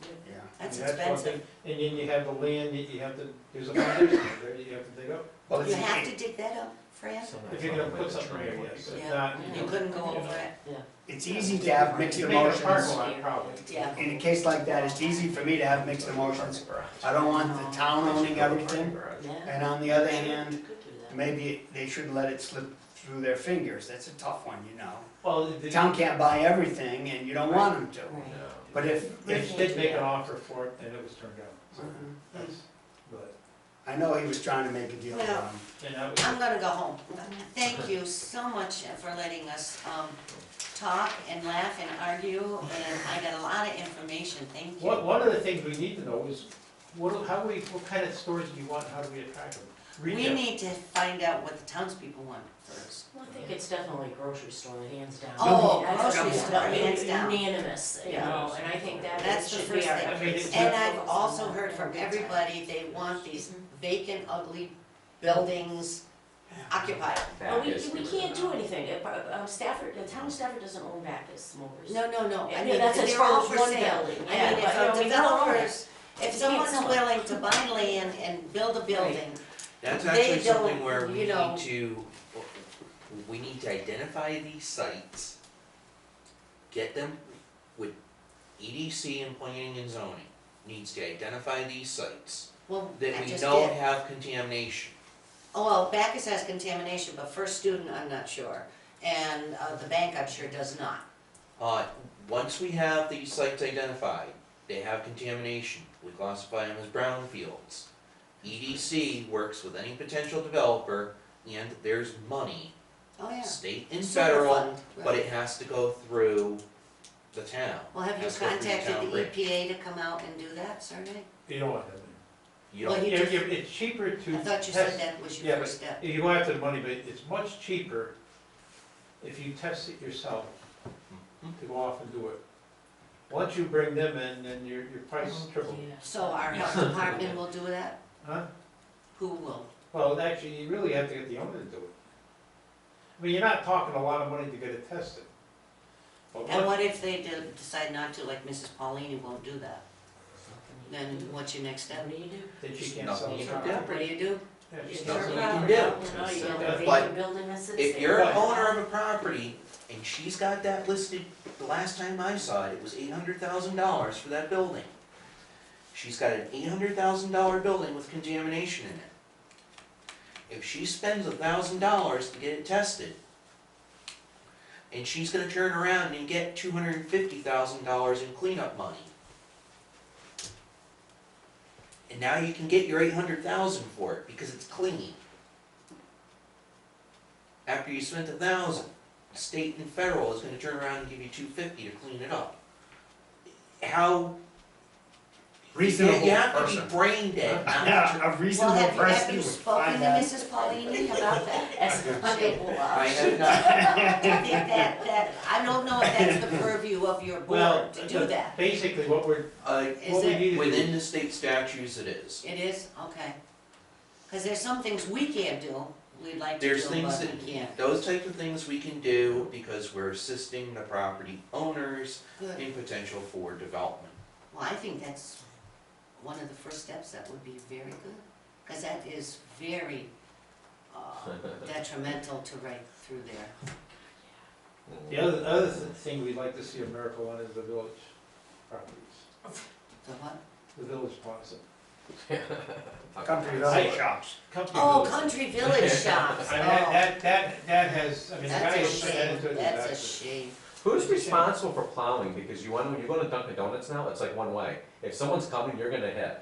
it. yeah. that's I mean, one expensive. thing. And then you have the land, you have to, there's a foundation there that you have to dig up. Well, You it's, have to dig that up, Fran? If you're gonna put something there, yes, if Yeah. not. You couldn't go over it? it's easy to have mixed You make a parking emotions. lot, probably. Yeah. In a case like that, it's easy for me to have mixed emotions. I don't want the town owning everything, Yeah. and on the other hand, Could do that. maybe they shouldn't let it slip through their fingers, that's a tough one, you know. Well, The town can't buy everything, and you don't want them to, Right. but if Rich did make an offer for it, and it was turned down. So Mhm. that's, but, I know he was trying to make a deal with Well, them. and that was. I'm gonna go home. Thank you so much for letting us, talk and laugh and argue, and I got a lot of information, thank you. One of the things we need to know is, what kind of stores do you want, how do we attract them? We retail. need to find out what the townspeople want first. Well, I think it's definitely grocery store, hands down. Oh, I mean, that's grocery just store, about hands down. Unanimous, you Yeah. know, and I think that That's the should be first our. thing. I mean, it's And not- I've focus also on heard that from big time. everybody, they want these Mhm. vacant, ugly buildings occupied. Well, we Bacchus. can't do anything, Stafford, the town of Stafford doesn't own Bacchus Motors. No, I Yeah, mean, that's as they're far all as for one sale. building, I yeah, mean, but, if you know, a we don't own it. developer's, if You can't someone's sell it. willing to buy land and build a building, That's They actually something don't, where we you know- need to identify these sites, get them with EDC and planning and zoning, needs to identify these sites well, that I we just know did. have contamination. Oh, well, Bacchus has contamination, but First Student, I'm not sure. And the bank, I'm sure, does not. Once we have these sites identified, they have contamination, we classify them as brownfields. EDC works with any potential developer, and there's money, Oh, yeah. state and Sewer federal, fund, but right. it has to go through the town. Well, have you Has to go through contacted town the bridge. EPA to come out and do that survey? You don't want that. You Well, don't, he just- It's cheaper to I thought you test- said that was Yeah, your but first step. You go after the money, but it's much cheaper if you test it yourself, to go off and do it. Once you bring them in, then your price triple. Yeah. So our health department will do that? Huh? Who will? Well, actually, you really have to get the owner to do it. I mean, you're not talking a lot of money to get it tested. But And once- what if they decide not to, like Mrs. Paulini won't do that? Then what's your next step? What do you do? then she can't Nothing sell you it. can do. What do you do? Yeah, she It's can't her sell you it. can property, do. you know, you got a But vacant building that sits if there. you're a Right. owner of a property, and she's got that listed, the last time I saw it, it was $800,000 for that building. She's got an $800,000 building with contamination in it. If she spends $1,000 to get it tested, and she's gonna turn around and get $250,000 in cleanup money, and now you can get your $800,000 for it because it's clean. After you spent $1,000, state and federal is gonna turn around and give you $250 to clean it up. How? Reasonable You have to person. be brain dead not to. Yeah, a Well, reasonable have person you would spoken find to that. Mrs. Paulini about that? As a hundred I have not. I think that, I don't know if that's the purview of your Well, board to do that. basically, what we Is need it? to do. Within the state statutes, it is. It is? Okay. Because there's some things we can't do, we'd like to do, There's things but that, we can't. those types of things we can do because we're assisting the property owners Good. in potential for development. Well, I think that's one of the first steps that would be very good. Because that is very detrimental to right through there. The other thing we'd like to see a miracle on is the village properties, The what? the village plaza. Country village shops. Company Oh, village. country village shops, I mean, oh. that has, I mean, the guy That's a is shame, into it. that's a shame. Who's responsible for plowing? Because when you go to Dunkin' Donuts now, it's like one way. If someone's coming, you're gonna hit.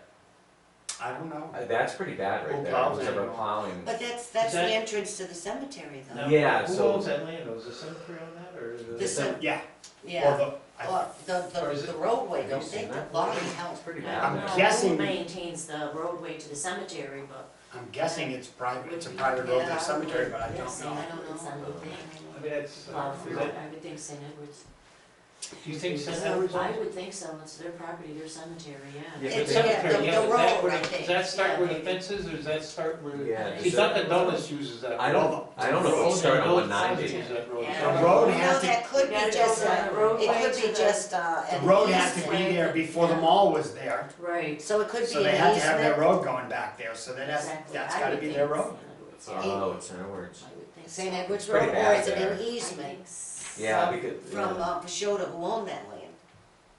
I don't know. That's pretty bad Who right there, plows who's ever anymore? plowing. But that's Is the that- entrance to the cemetery though. Now, Yeah, who so- owns that land, though? Is the cemetery on that, or is it? The cem- Yeah, Yeah, or or Or is the it- roadway, Have you don't they, seen the that? body It's house. pretty No, bad. I'm now. guessing- Who maintains the roadway to the cemetery, but. I'm guessing it's private, it's a private road to the cemetery, but I Yeah, don't St. know. Edward's, I would think. I mean, that's, Plow is through that, it, I would think St. Edward's. do you think St. So, Edward's I owns it? would think so, it's their property, their cemetery, yeah. Yeah, but It's- the yeah, cemetery, the yeah, is that road, where, I does think. that start Yeah, where the maybe. fence is, or does that start where? Yeah, See, does Dunkin' Donuts uses that. I don't know if Oh, they start on Village one ninety. uses that road. Yeah. The road You know, had to, that could You gotta be go just, from the roadway it could to be the- just, the an road had to easement. be there before the mall was there, Right. So it could be so they an had to have their easement. road going back there, so that's Exactly. that's I gotta would be think their road. St. Edward's. Oh, it's in words. I would think St. so. Edward's Pretty Road, or bad is it there. an I easement think so. Yeah, because, from yeah. Pashota who owned that land?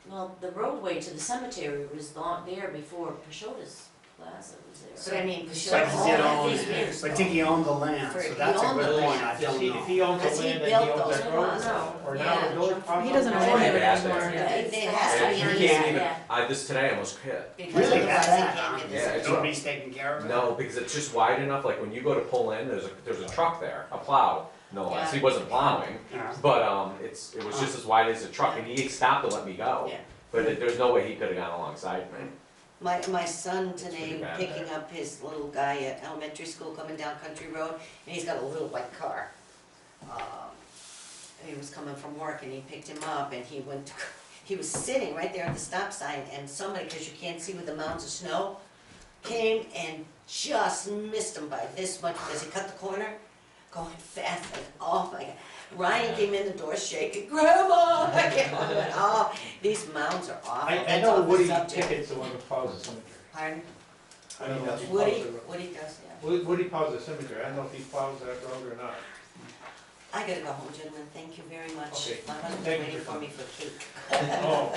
Well, the roadway to the cemetery was not there before Pashota's Plaza was there. So I mean, But Pashota he owned did that own, these years but ago. Dickie owned the land, For- so he that's a owned the good point, land. I Does don't he, know. if he owns the Because he land, then he built owns those that road? lots. Or Yeah, now the village jump property? He doesn't own It's any pretty of it bad anymore. there. It has to Yeah, be you an can't easement, even, Yeah. this today I almost hit. because Really, otherwise that's he that, can't huh? get Yeah, this. it's- Nobody's taking care of it? No, because it's just wide enough, like when you go to pull in, there's a truck there, a plow, no less, he wasn't plowing, Yeah. but, it was just as wide as a truck, and he stopped to let me go. Yeah. But there's no way he could've gone alongside me. My son It's today pretty bad picking there. up his little guy at elementary school coming down Country Road, and he's got a little white car. He was coming from work and he picked him up and he went, he was sitting right there at the stop sign and somebody, cause you can't see with the mounds of snow, came and just missed him by this much because he cut the corner, going fast, like, oh my God. Ryan came in the door shaking, Grandma! You know, I went, oh, these mounds are awful. I That's know off the Woody subject. Pickett's the one who plows the cemetery. Pardon? I don't know if he Woody, plows the road. Woody does, yeah. Woody plows the cemetery, I don't know if he plows that road or not. I gotta go home, gentlemen, thank you very much. Okay, My husband's thank you waiting for for me for cake. Oh.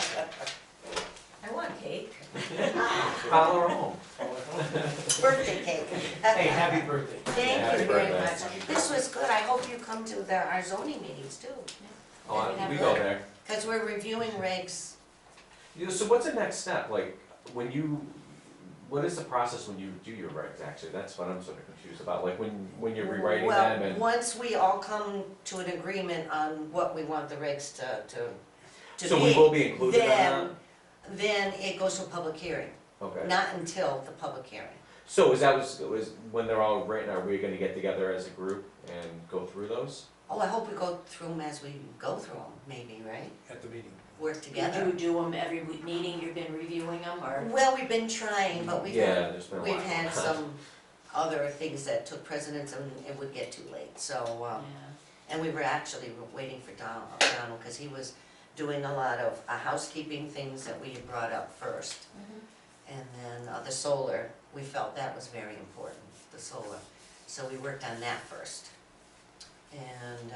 I want cake. Follow her home. Birthday cake. Hey, happy birthday. Thank Happy you very birthday. much. This was good, I hope you come to our zoning meetings too, Oh, we go there. because we're reviewing regs. So what's the next step, like, what is the process when you do your regs, actually? That's what I'm sort of confused about, like, when you're rewriting them and. Well, once we all come to an agreement on what we want the regs to be. So we will be included on that? Then it goes to a public hearing, Okay. not until the public hearing. So was when they're all written, are we gonna get together as a group and go through those? Oh, I hope we go through them as we go through them, maybe, right? At the meeting. Work Did together. you do them every meeting, you've been reviewing them, or? Well, we've been trying, but we've Yeah, had, there's been a lot. we've had some other things that took precedence and it would get too late, so, Yeah. and we were actually waiting for Donald, because he was doing a lot of housekeeping things that we had brought up first. Mhm. And then the solar, we felt that was very important, the solar, so we worked on that first. And,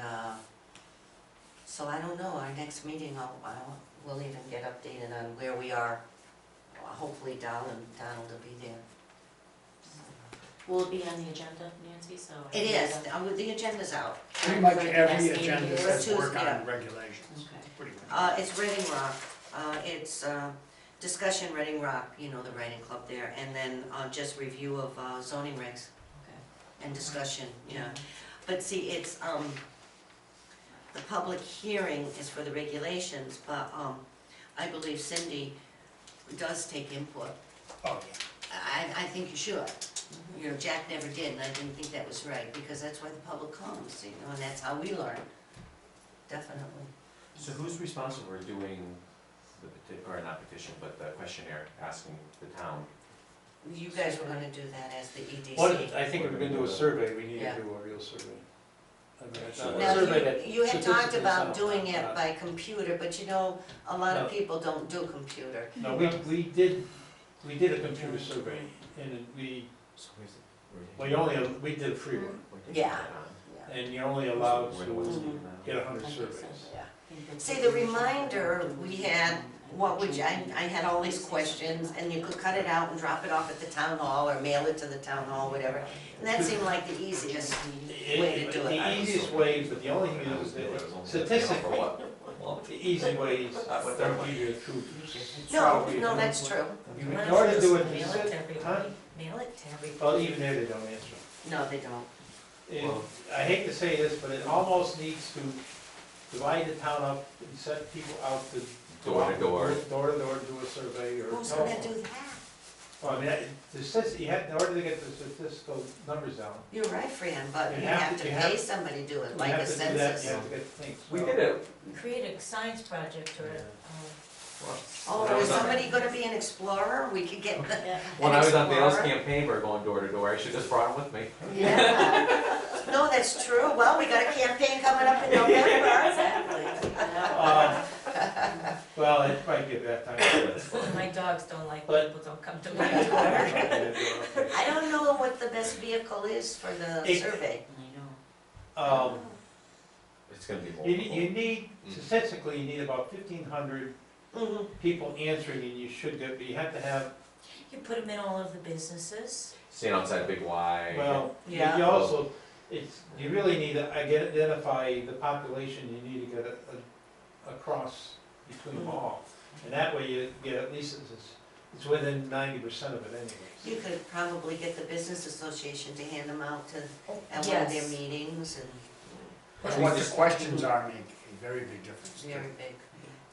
so I don't know, our next meeting, we'll even get updated on where we are. Hopefully Donald will be there. Will it be on the agenda, Nancy, so? It is, the agenda's out. Pretty much For the every next meeting agenda is says Tuesday, work yeah. on regulations, Okay. pretty much. It's Reading Rock, it's discussion Reading Rock, you know, the writing club there, and then just review of zoning regs Okay. and discussion, yeah. But see, it's, the public hearing is for the regulations, but I believe Cindy does take input. Oh, I think you should. Mhm. You know, Jack never did, and I didn't think that was right, because that's why the public comes, you know, and that's how we learn. Definitely. So who's responsible for doing the or not petition, but the questionnaire asking the town? You guys were gonna do that as the EDC. Well, I think if we're gonna do a survey, we need Yeah. to do a real survey. I mean, it's So- not a Now, survey that you had talked statistically about sounds, doing it not- by computer, but you know, a lot No. of people don't do computer. No, we did a computer survey, and So where's it? we did a free one, Yeah. and you're only allowed We're the ones to doing that. get 100 I think so. surveys. Yeah. I think that's See, a the good reminder, we had, what would you, I had all these questions, and you could cut it out and drop it off at the town hall, or mail it to the town hall, whatever. And that seemed like the easiest way to do it. The easiest way, but the only thing is that statistically, the easy way is don't give you the truth. No, no, that's true. You in order to do it, Mail it to huh? everybody, mail it to everybody. Well, even there, they don't answer. No, they don't. And I hate to say this, but it almost needs to divide the town up and set people out to. Door to door. Door to door, do a survey or Who's gonna telephone. do that? Well, I mean, you have, in order to get the statistical numbers down, You're right, Fran, but You you have have to- to you have- pay somebody to do it, you like a have to do that, you census. have to get things. We So- did it. Create a science project or Oh, is somebody gonna be an explorer? We could get the. Yeah. When an I was on Dale's explorer. campaign, we were going door to door, I should just brought him with me. Yeah. No, that's true. Well, we got a campaign coming up in November. Exactly. Yeah. Well, it might be a bad time for that. my dogs don't like But- people don't come to my door. I don't know what the best vehicle is for the It- survey. I know. It's gonna be You multiple. need, statistically, you need about 1,500 Mhm. people answering, and you should get, but you have to have, You put them in all of the businesses. Stand outside Big Y. well, Yeah. you also, you really need to identify the population, you need to get a cross between them all. And that way you get at least, it's within 90% of it anyways. You could probably get the business association to hand them out to, at one of their Yes. meetings, and But what the questions are make a very big difference. it's very big.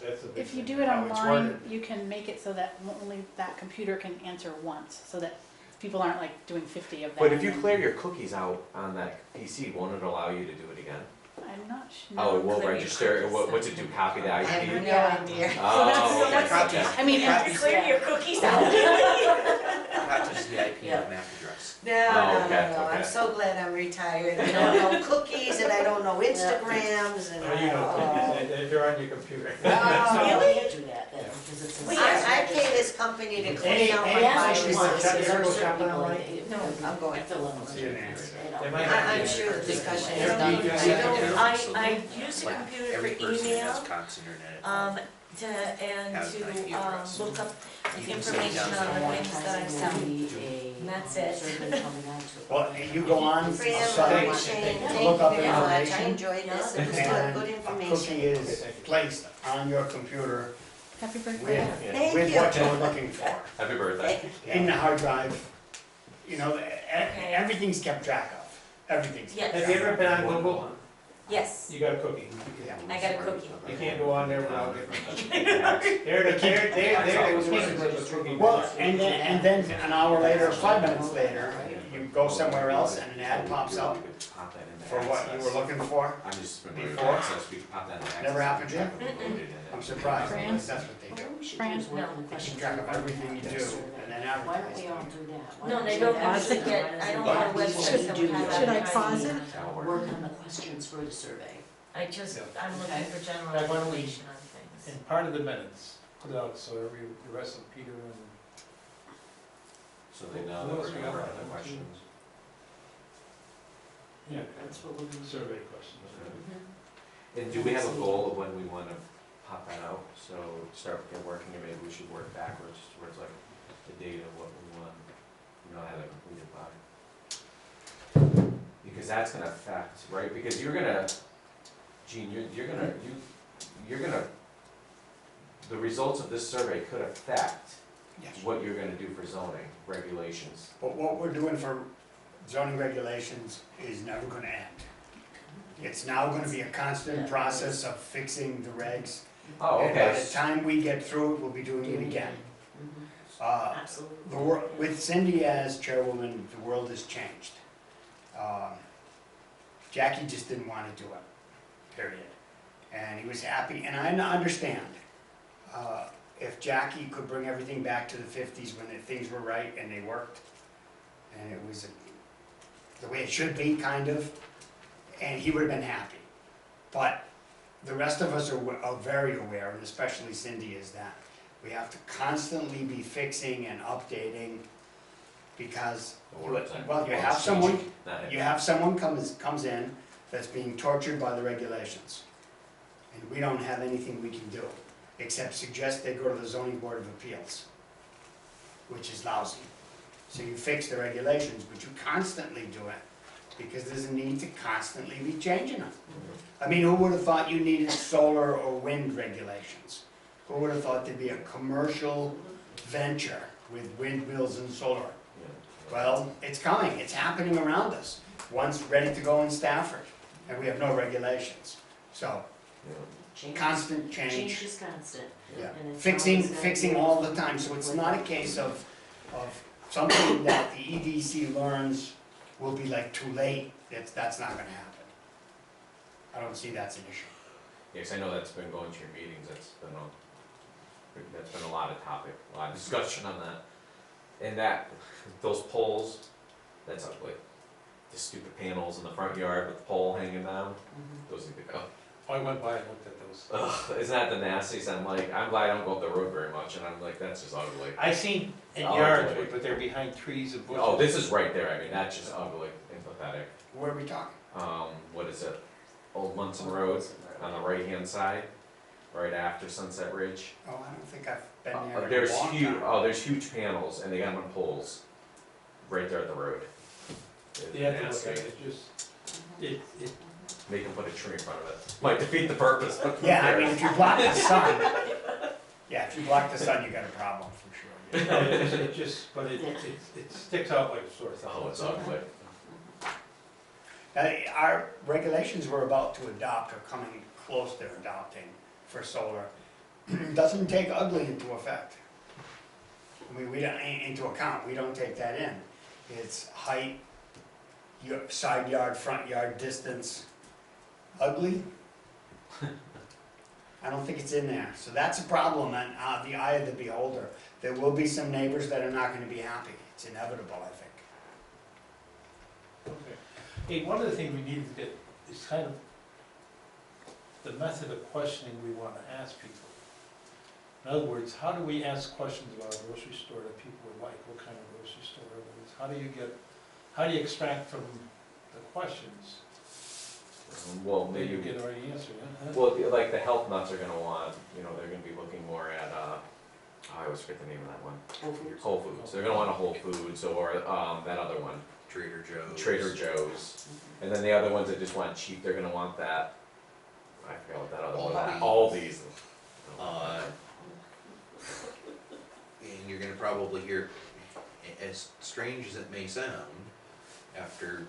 That's a big If you thing. do it How it's online, worded. you can make it so that only that computer can answer once, so that people aren't like doing 50 of them. But if you and- clear your cookies out on that PC, won't it allow you to do it again? I'm not sure. Oh, it will clear your register, cookies. what's it do, copy the I have IP? no idea. Oh, okay, Copies. okay. I mean, Have to clear your cookies out. Not just the IP Yeah. and MAC address. No, Oh, okay, I'm okay. so glad I'm retired. I don't know cookies and I don't know Instagrams and Oh, you know, I, if they're on your computer. Oh. You can't do that then, because it's. Wait, I pay this company to clean out my Any viruses. No, I'm going. I fill in. See you, Nancy. They might I'm sure the discussion is Yeah, done. you can- I use a Like, computer every for person email, has Cox internet. and Has an IP to, address. look up You can information send on down the things that I sell. And That's it. Well, you go on the Freedom of site, exchange, look thank up you very much, I information, enjoyed this, it was and good a information. cookie is placed on your computer happy birthday. with, Thank with you. what you're looking for. Happy birthday. In the hard drive, you know, everything's kept track of, everything's kept Yes. Have you ever been on Google? Yes, You got a cookie. Yeah. I got a cookie. You can't go on there without getting a cookie. They're looking for the cookie. Well, and then an hour later, 5 minutes later, you go somewhere else and an ad pops up Pop that into for what you were looking for. I'm just familiar with Before? access, we can pop that in access. Never happened to you? Included in it. I'm surprised, Fran? that's what they do. Fran? They keep track of everything you do and then Why don't advertise. we all do that? Why No, don't they we don't have actually it? get, I don't have a website that would have that. Should I kind of pause it? email. That'll work. Work on the questions for the survey. I just, Yeah. I'm looking for general Like, why don't we- information on things. And part of the minutes, put it out so the rest of Peter and. So they know What that else we're we gonna got? run the questions. Yeah, That's what we'll do. survey questions. Mhm. And do we have a goal of when we wanna pop that out? So start get working, and maybe we should work backwards towards like the date of what we want, you know, have it completed by. Because that's gonna affect, right, because you're gonna, Gene, you're gonna, the results of this survey could affect Yes. what you're gonna do for zoning regulations. But what we're doing for zoning regulations is never gonna end. It's now gonna be a constant process of fixing the regs. Oh, And by okay. the time we get through it, we'll be doing it again. Mhm. Uh, Absolutely. With Cindy as chairwoman, the world has changed. Jackie just didn't want to do it, period. And he was happy, and I understand. If Jackie could bring everything back to the 50s when things were right and they worked, and it was the way it should be, kind of, and he would have been happy. But the rest of us are very aware, and especially Cindy, is that we have to constantly be fixing and updating because, well, you have someone, comes in that's being tortured by the regulations. And we don't have anything we can do, except suggest they go to the zoning board of appeals, which is lousy. So you fix the regulations, but you constantly do it, because there's a need to constantly be changing them. I mean, who would have thought you needed solar or wind regulations? Who would have thought there'd be a commercial venture with windmills and solar? Well, it's coming, it's happening around us. One's ready to go in Stafford, and we have no regulations. So, Change- constant Change change, is constant. yeah. And it's Fixing, always gonna fixing be- all the time, so it's not a case of something that the EDC learns will be like too late, that's not gonna happen. I don't see that's an issue. Yes, I know that's been going to your meetings, that's been a lot of topic, a lot of discussion on that. And that, those poles, that's ugly. The stupid panels in the front yard with the pole hanging down, Mhm. those need to go. I went by and looked at those. Ugh, isn't that the nastiest? I'm like, I'm glad I don't go up the road very much, and I'm like, that's just ugly. I seen in Oh, yards, boy. but they're behind trees and bushes. Oh, this is right there, I mean, that's just ugly and pathetic. Where are we talking? What is it? Old Munson Road, on the right-hand side, right after Sunset Ridge. Oh, I don't think I've been there in a There's long huge, time. there's huge panels, and they got them on poles, right there at the road. It's You have to look nasty. at it, it just, it, Make them put a tree in front of it. Might defeat the purpose, but who Yeah, I mean, cares? if you block the sun, yeah, if you block the sun, you got a problem for sure. no, it just, but it sticks out like a sore thumb. Oh, it's ugly. Our regulations we're about to adopt, or coming close to adopting for solar, doesn't take ugly into effect. I mean, we don't, into account, we don't take that in. It's height, your side yard, front yard distance, ugly. I don't think it's in there, so that's a problem on the eye of the beholder. There will be some neighbors that are not gonna be happy, it's inevitable, I think. Okay. Hey, one of the things we need to get is kind of the method of questioning we want to ask people. In other words, how do we ask questions about a grocery store that people would like? What kind of grocery store it is? How do you extract from the questions? Well, Maybe you maybe, get the right answer, yeah? well, like the health nuts are gonna want, you know, they're gonna be looking more at, I always forget the name of that one. Whole Foods. Whole Foods, they're gonna want a Whole Foods or, that other one, Trader Joe's. Trader Joe's. And then the other ones that just want cheap, they're gonna want that, I forgot what that other one was, Aldi's. And you're gonna probably hear, as strange as it may sound, after,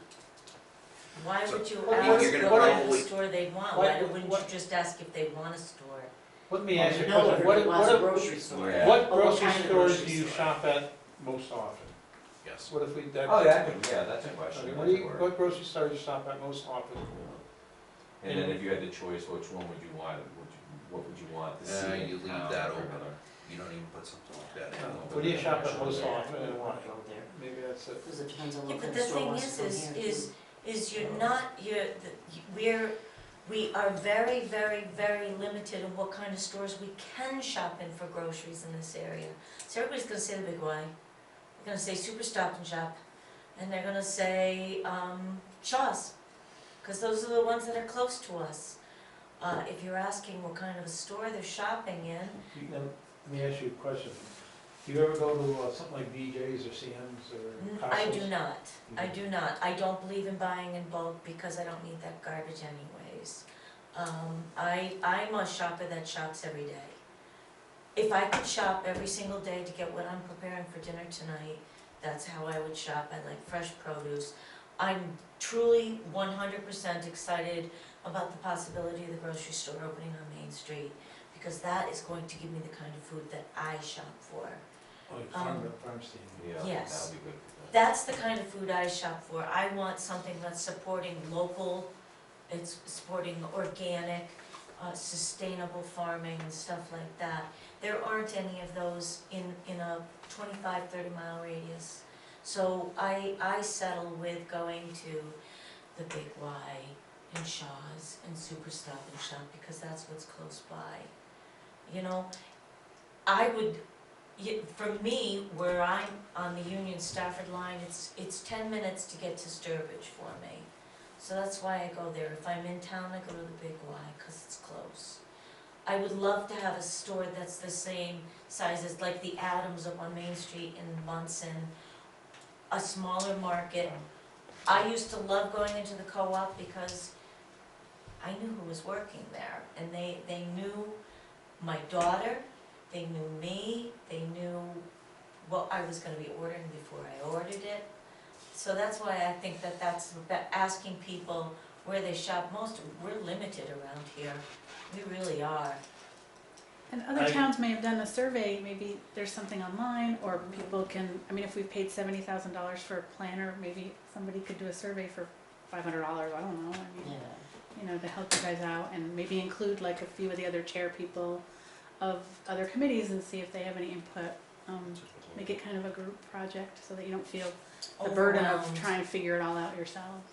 Why So, would you what- ask you're gonna what kind of probably- store they want? what- Why wouldn't you what- just ask if they want a store? Let me ask you a No, question. everybody wants a What grocery store. Yeah. what But grocery kind of stores grocery do you store? shop at most often? yes. What if we, that? Oh, yeah, that's a question. Okay, what grocery store do you shop at most often? And then if you had the choice, which one would you want, what would you want to see in You leave town that or open. another? You don't even put something like that in. What do you shop at most Yeah, often I and wouldn't why? wanna go there, Maybe that's it. because it depends on Yeah, what but kind the of store thing wants to come here. is you're not, we are very, very, very limited in what kind of stores we can shop in for groceries in this area. So everybody's gonna say the big Y, they're gonna say Super Stop and Shop, and they're gonna say, Shaw's, cause those are the ones that are close to us. If you're asking what kind of a store they're shopping in, Let me ask you a question. Do you ever go to something like BJ's or CM's or Costco's? I do not, I do not. I don't believe in buying in bulk because I don't need that garbage anyways. I'm a shopper that shops every day. If I could shop every single day to get what I'm preparing for dinner tonight, that's how I would shop. I like fresh produce. I'm truly 100% excited about the possibility of the grocery store opening on Main Street, because that is going to give me the kind of food that I shop for. Oh, farm stand. Yeah, Yes. that'd be good. That's the kind of food I shop for. I want something that's supporting local, it's supporting organic, sustainable farming and stuff like that. There aren't any of those in a 25, 30 mile radius. So I settle with going to the Big Y and Shaw's and Super Stop and Shop because that's what's close by. You know, I would, for me, where I'm on the Union Stafford line, it's 10 minutes to get to Sturbridge for me. So that's why I go there. If I'm in town, I go to the Big Y because it's close. I would love to have a store that's the same size as like the Adams up on Main Street in Munson, a smaller market. I used to love going into the co-op because I knew who was working there, and they knew my daughter, they knew me, they knew what I was gonna be ordering before I ordered it. So that's why I think that's asking people where they shop most. We're limited around here, we really are. And other towns may have done a survey, maybe there's something online, or people can, I mean, if we paid $70,000 for a planner, maybe somebody could do a survey for $500, I don't know, I mean, Yeah. you know, to help you guys out, and maybe include like a few of the other chair people of other committees and see if they have any input. Make it kind of a group project so that you don't feel the burden of Overwhelmed. trying to figure it all out yourselves.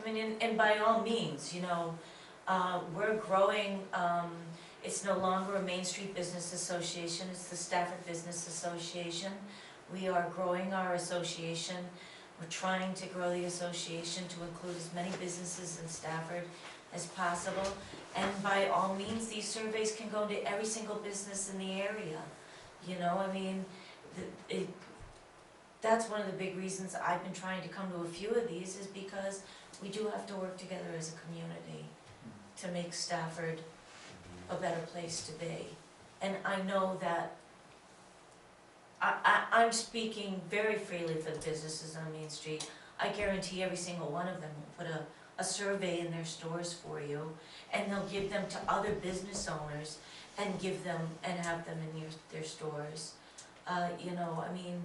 I mean, and by all means, you know, we're growing, it's no longer a Main Street Business Association, it's the Stafford Business Association. We are growing our association. We're trying to grow the association to include as many businesses in Stafford as possible. And by all means, these surveys can go to every single business in the area. You know, I mean, that's one of the big reasons I've been trying to come to a few of these, is because we do have to work together as a community to make Stafford a better place to be. And I know that I'm speaking very freely for the businesses on Main Street. I guarantee every single one of them will put a survey in their stores for you, and they'll give them to other business owners and give them, and have them in their stores. You know, I mean,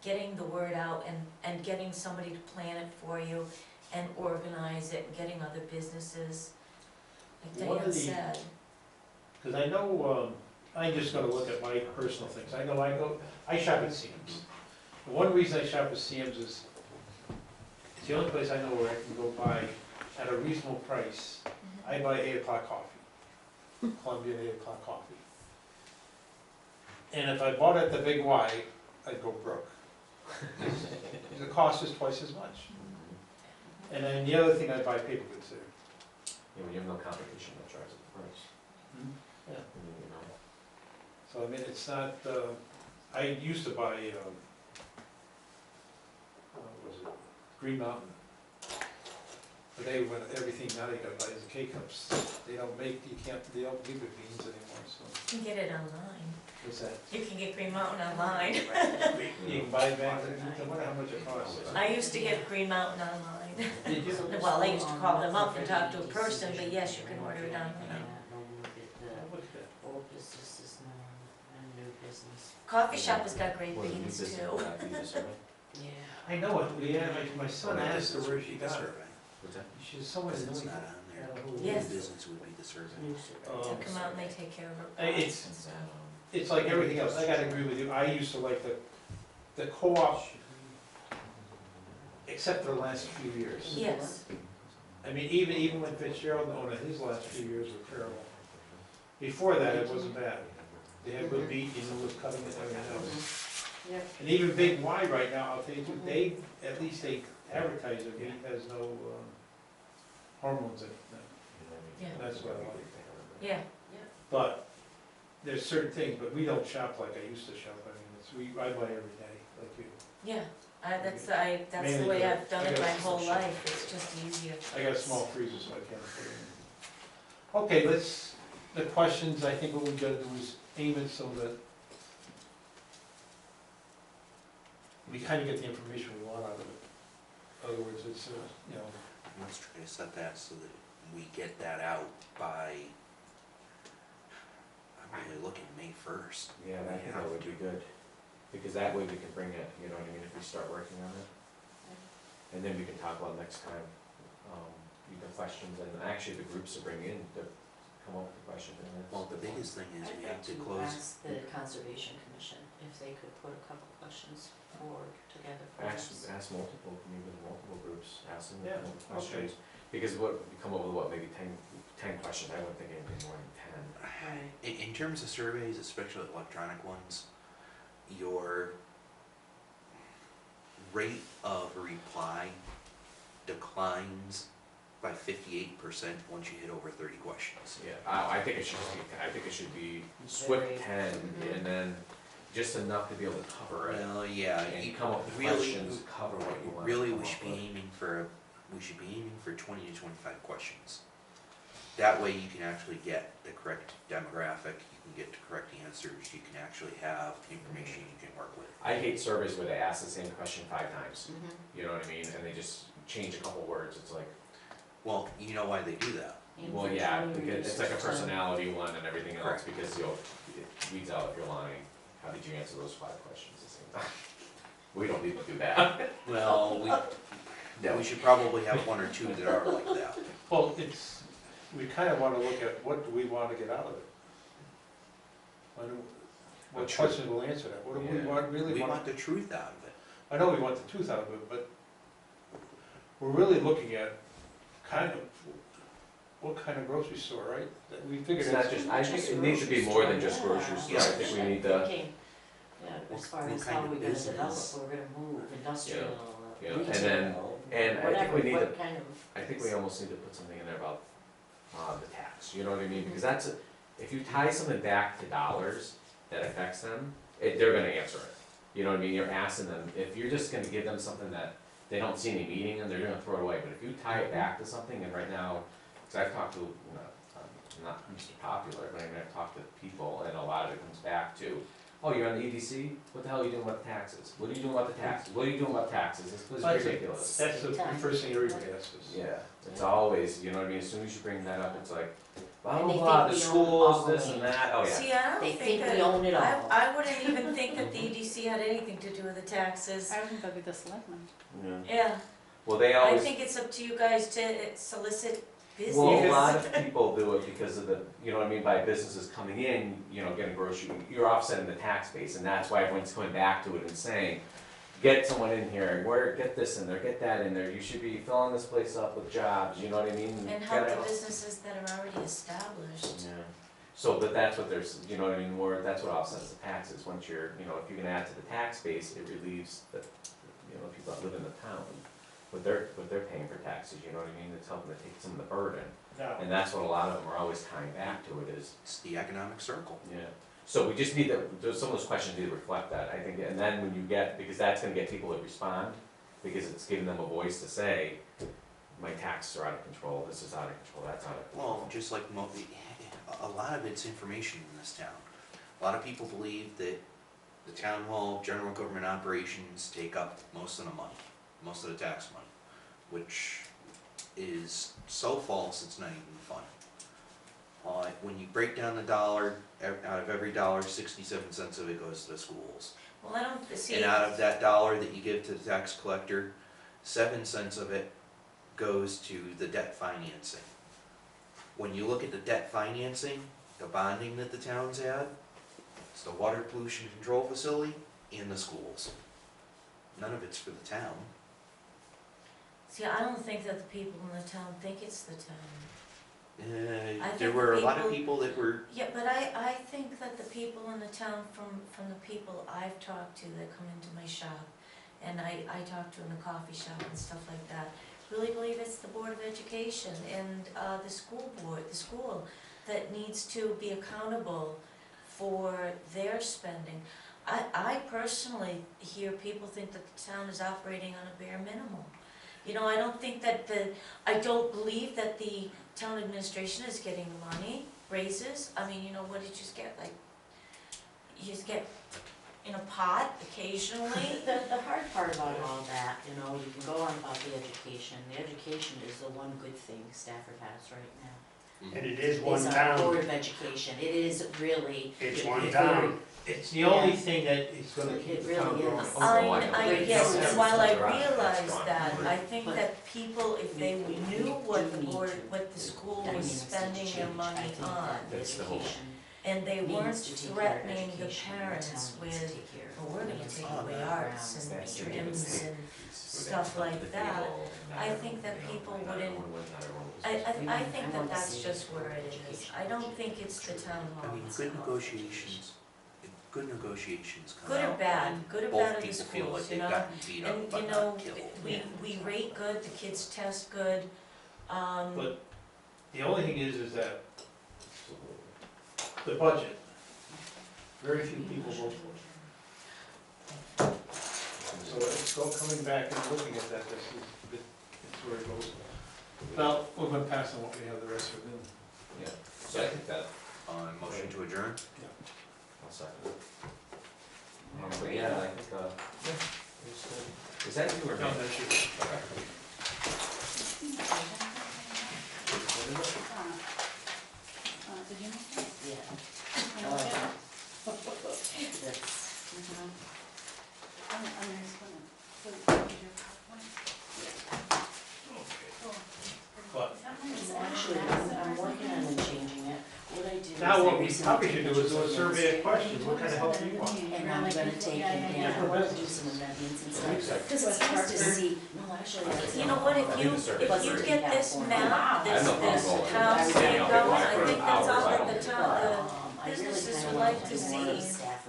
getting the word out and getting somebody to plan it for you and organize it, and getting other businesses, like One of Diane the- said. Cause I know, I just gotta look at my personal things, I shop at Sam's. And one reason I shop at Sam's is, it's the only place I know where I can go buy, at a reasonable price, I buy 8 o'clock coffee, Colombian 8 o'clock coffee. And if I bought it at the Big Y, I'd go broke. The cost is twice as much. And then the other thing, I buy paper goods there. Yeah, when you have no competition, that drives up the price. Yeah. You know. So I mean, it's not, I used to buy, what was it, Green Mountain. But they went, everything now they gotta buy is the K-Cups. They don't make, they don't give you beans anymore, so, You can get it online. what's that? You can get Green Mountain online. You can buy bags, I wonder how much it costs. I used to get Green Mountain online. Did you? So this Well, I will used to on call them the up and talk to a 30 person, but decision, yes, you can and order it we'll online. look at the Look at that. old businesses now and new business. Coffee shop has got great Well, the new beans business too. would have to be the survey. Yeah. I know it, my son asked her where she got it. What's that? She's somewhere in Because it's New not on there. Yes. New business would be the survey. New survey. Oh. They come out and they take care of her It's- products and stuff. It's like everything else, I gotta agree with you, I used to like the co-op, except for the last few years. Yes, I mean, even when Fitzgerald owned it, his last few years were terrible. Before that, it wasn't bad. They had good beat, you knew was cutting it and everything else. Yep. And even Big Y right now, I'll tell you, they, at least they advertise it, it has no hormones in it, yeah, and that's what I like. yeah. But there's certain things, but we don't shop like I used to shop, I mean, I buy every day, like you. Yeah, that's the Mainly way the- I've done I it my got whole some- life, it's just easier. I got a small freezer, so I can't put it in. Okay, the questions, I think what we gotta do is aim it so that we kinda get the information we want out of it. In other words, it's, you know, Let's try to set that so that we get that out by, I'm really looking May 1st. Yeah, I think that would be good, because that way we can bring it, you know what I mean, if we start working on it. And then we can talk about next time, the questions, and actually the groups to bring in to come up with the questions. And that's Well, the biggest thing is I'd we like have to to close. ask the Conservation Commission if they could put a couple questions forward together for us. Ask multiple, maybe multiple groups, ask them Yeah, multiple questions. Because we come up with what, maybe 10 questions, I wouldn't think anything more than 10. Right. In terms of surveys, especially electronic ones, your rate of reply declines by 58% once you hit over 30 questions. Yeah, I think it should be swift 10, and then just enough to be able to cover it. Well, yeah, And you come up with really, questions, cover what you want. really we should be aiming for 20 to 25 questions. That way you can actually get the correct demographic, you can get the correct answers, you can actually have information you can work with. I hate surveys where they ask the same question 5 times, Mhm. you know what I mean, and they just change a couple words, it's like, Well, you know why they do that? well, yeah, Inventory, because it's like a research time. personality one and everything else, Correct. because it weeds out if you're lying, how did you answer those 5 questions at the same time? We don't need to do that. Well, we should probably have 1 or 2 that are like that. well, we kinda wanna look at what do we wanna get out of it? What True. question will answer that, what do we Yeah. want, really We want? want the truth out of it. I know we want the truth out of it, but we're really looking at kind of, what kind of grocery store, right? That we figured It's not it's, just, I think it needs to be more than just grocery store, I think we need to, Thinking, yeah, as far What as kind how of we're gonna develop, business? we're gonna move, industrial, Yeah, retail, and then- and I think whatever, we need what to- kind of. I think we almost need to put something in there about, the tax, you know what I mean? Because that's, if you tie something back to dollars that affects them, they're gonna answer it. You know what I mean? You're asking them, if you're just gonna give them something that they don't see any meaning in, they're gonna throw it away. But if you tie it back to something, and right now, because I've talked to, I'm not Mr. Popular, but I mean, I've talked to people, and a lot of it comes back to, oh, you're on the EDC? What the hell are you doing about the taxes? What are you doing about the taxes? What are you doing about taxes? This was That's ridiculous. That's the first thing everybody asks us. Yeah, it's always, you know what I mean, as soon as you bring that up, it's like, blah, And blah, they blah, think the we own all schools, the this and that, oh, yeah. See, I don't They think think we that, own it all. I wouldn't even think that the EDC had anything to do with the taxes. I think that'd be the selectmen. Yeah. Yeah, Well, they I always, think it's up to you guys to solicit business. well, a lot of people do it because of the, you know what I mean, by businesses coming in, you know, getting grocery, you're offsetting the tax base, and that's why everyone's coming back to it and saying, get someone in here, get this in there, get that in there, you should be filling this place up with jobs, you know what I mean? And help the businesses that are already established. Yeah, so, but that's what there's, you know what I mean, more, that's what offsets the taxes, once you're, you know, if you can add to the tax base, it relieves the, you know, people that live in the town, what they're paying for taxes, you know what I mean, it's helping to take some of the burden, Now, and that's what a lot of them are always tying back to it is, It's the economic circle. yeah. So we just need to, some of those questions need to reflect that, I think, and then when you get, because that's gonna get people to respond, because it's giving them a voice to say, my taxes are out of control, this is out of control, that's out of control. Well, just like a lot of it's information in this town. A lot of people believe that the town hall, general government operations take up most of the money, most of the tax money, which is so false it's not even funny. When you break down the dollar, out of every dollar, 67 cents of it goes to the schools. Well, I don't see. And out of that dollar that you give to the tax collector, 7 cents of it goes to the debt financing. When you look at the debt financing, the bonding that the towns had, it's the water pollution control facility and the schools. None of it's for the town. See, I don't think that the people in the town think it's the town. I There think were a lot of people- people that were, Yeah, but I think that the people in the town, from the people I've talked to that come into my shop, and I talk to in the coffee shop and stuff like that, really believe it's the Board of Education and the school board, the school, that needs to be accountable for their spending. I personally hear people think that the town is operating on a bare minimum. You know, I don't think that I don't believe that the town administration is getting money, raises. I mean, you know, what did you just get, like, you just get in a pot occasionally? The hard part about all that, you know, you can go on about the education. The education is the one good thing Stafford has right now. And it is one It's our town, Board of Education. It is really. it's one town. it's the only thing that is gonna It keep the really town going. is. Yes, and while I Right. realize that, I think But that people, if they we knew what the do need board, to- what the school was Dynamics need to spending their change. I money think on, that That's the whole- education and they weren't needs to take care of threatening the education, and parents town needs to with, take care of well, we're gonna it. take Oh, away no, arts grounds. and That's the gyms biggest and piece stuff where they like come to the that. table, and I not think that everyone, you know, people not wouldn't- everyone wins, not everyone loses. I think I that want to that's see just the where Board of it is. Education I don't take think care of it's the it. town hall. I mean, good negotiations come Good or out bad, when good or both bad of the people feel like schools, you they've know? gotten beat up And, you but know, not killed. we rate good, the kids test good, But the only thing is that the budget, very few people vote for it. So it's all coming back and looking at that, it's where it goes. Now, we're gonna pass on what we have the rest of them. Yeah, so I think that, Motion to adjourn? I'll second it. But yeah, I think, is that you or me? No, that's you. Okay. Did you make that? Yeah. Oh, okay. That's, I'm just gonna, so, here's your PowerPoint. Cool. But Is that mine? it's actually, I'm working on changing it. What I did is now I what we recently probably took should do is pictures do a of survey of questions, what kind of help do you want? And I'm gonna take it, and I wanna do some amendments and stuff, cause it's nice to see, no, actually, that's. you know what, if you get this map, this house thing going, I think that's all that the town, the businesses would like to see,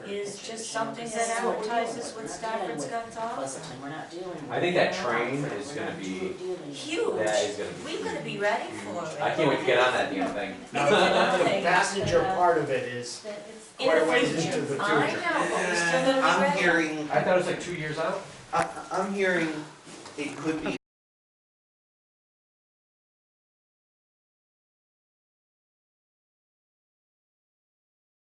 is just something that advertises what Stafford's got to offer. We're not dealing with. I think that train is gonna be, Huge, that is gonna be. we gotta be ready for it. I can't wait to get on that damn thing. Now, the passenger part of it is In quite a the ways into future, the I future. know, but we're still gonna be I'm ready. hearing, I thought it was like 2 years out. I'm hearing it could be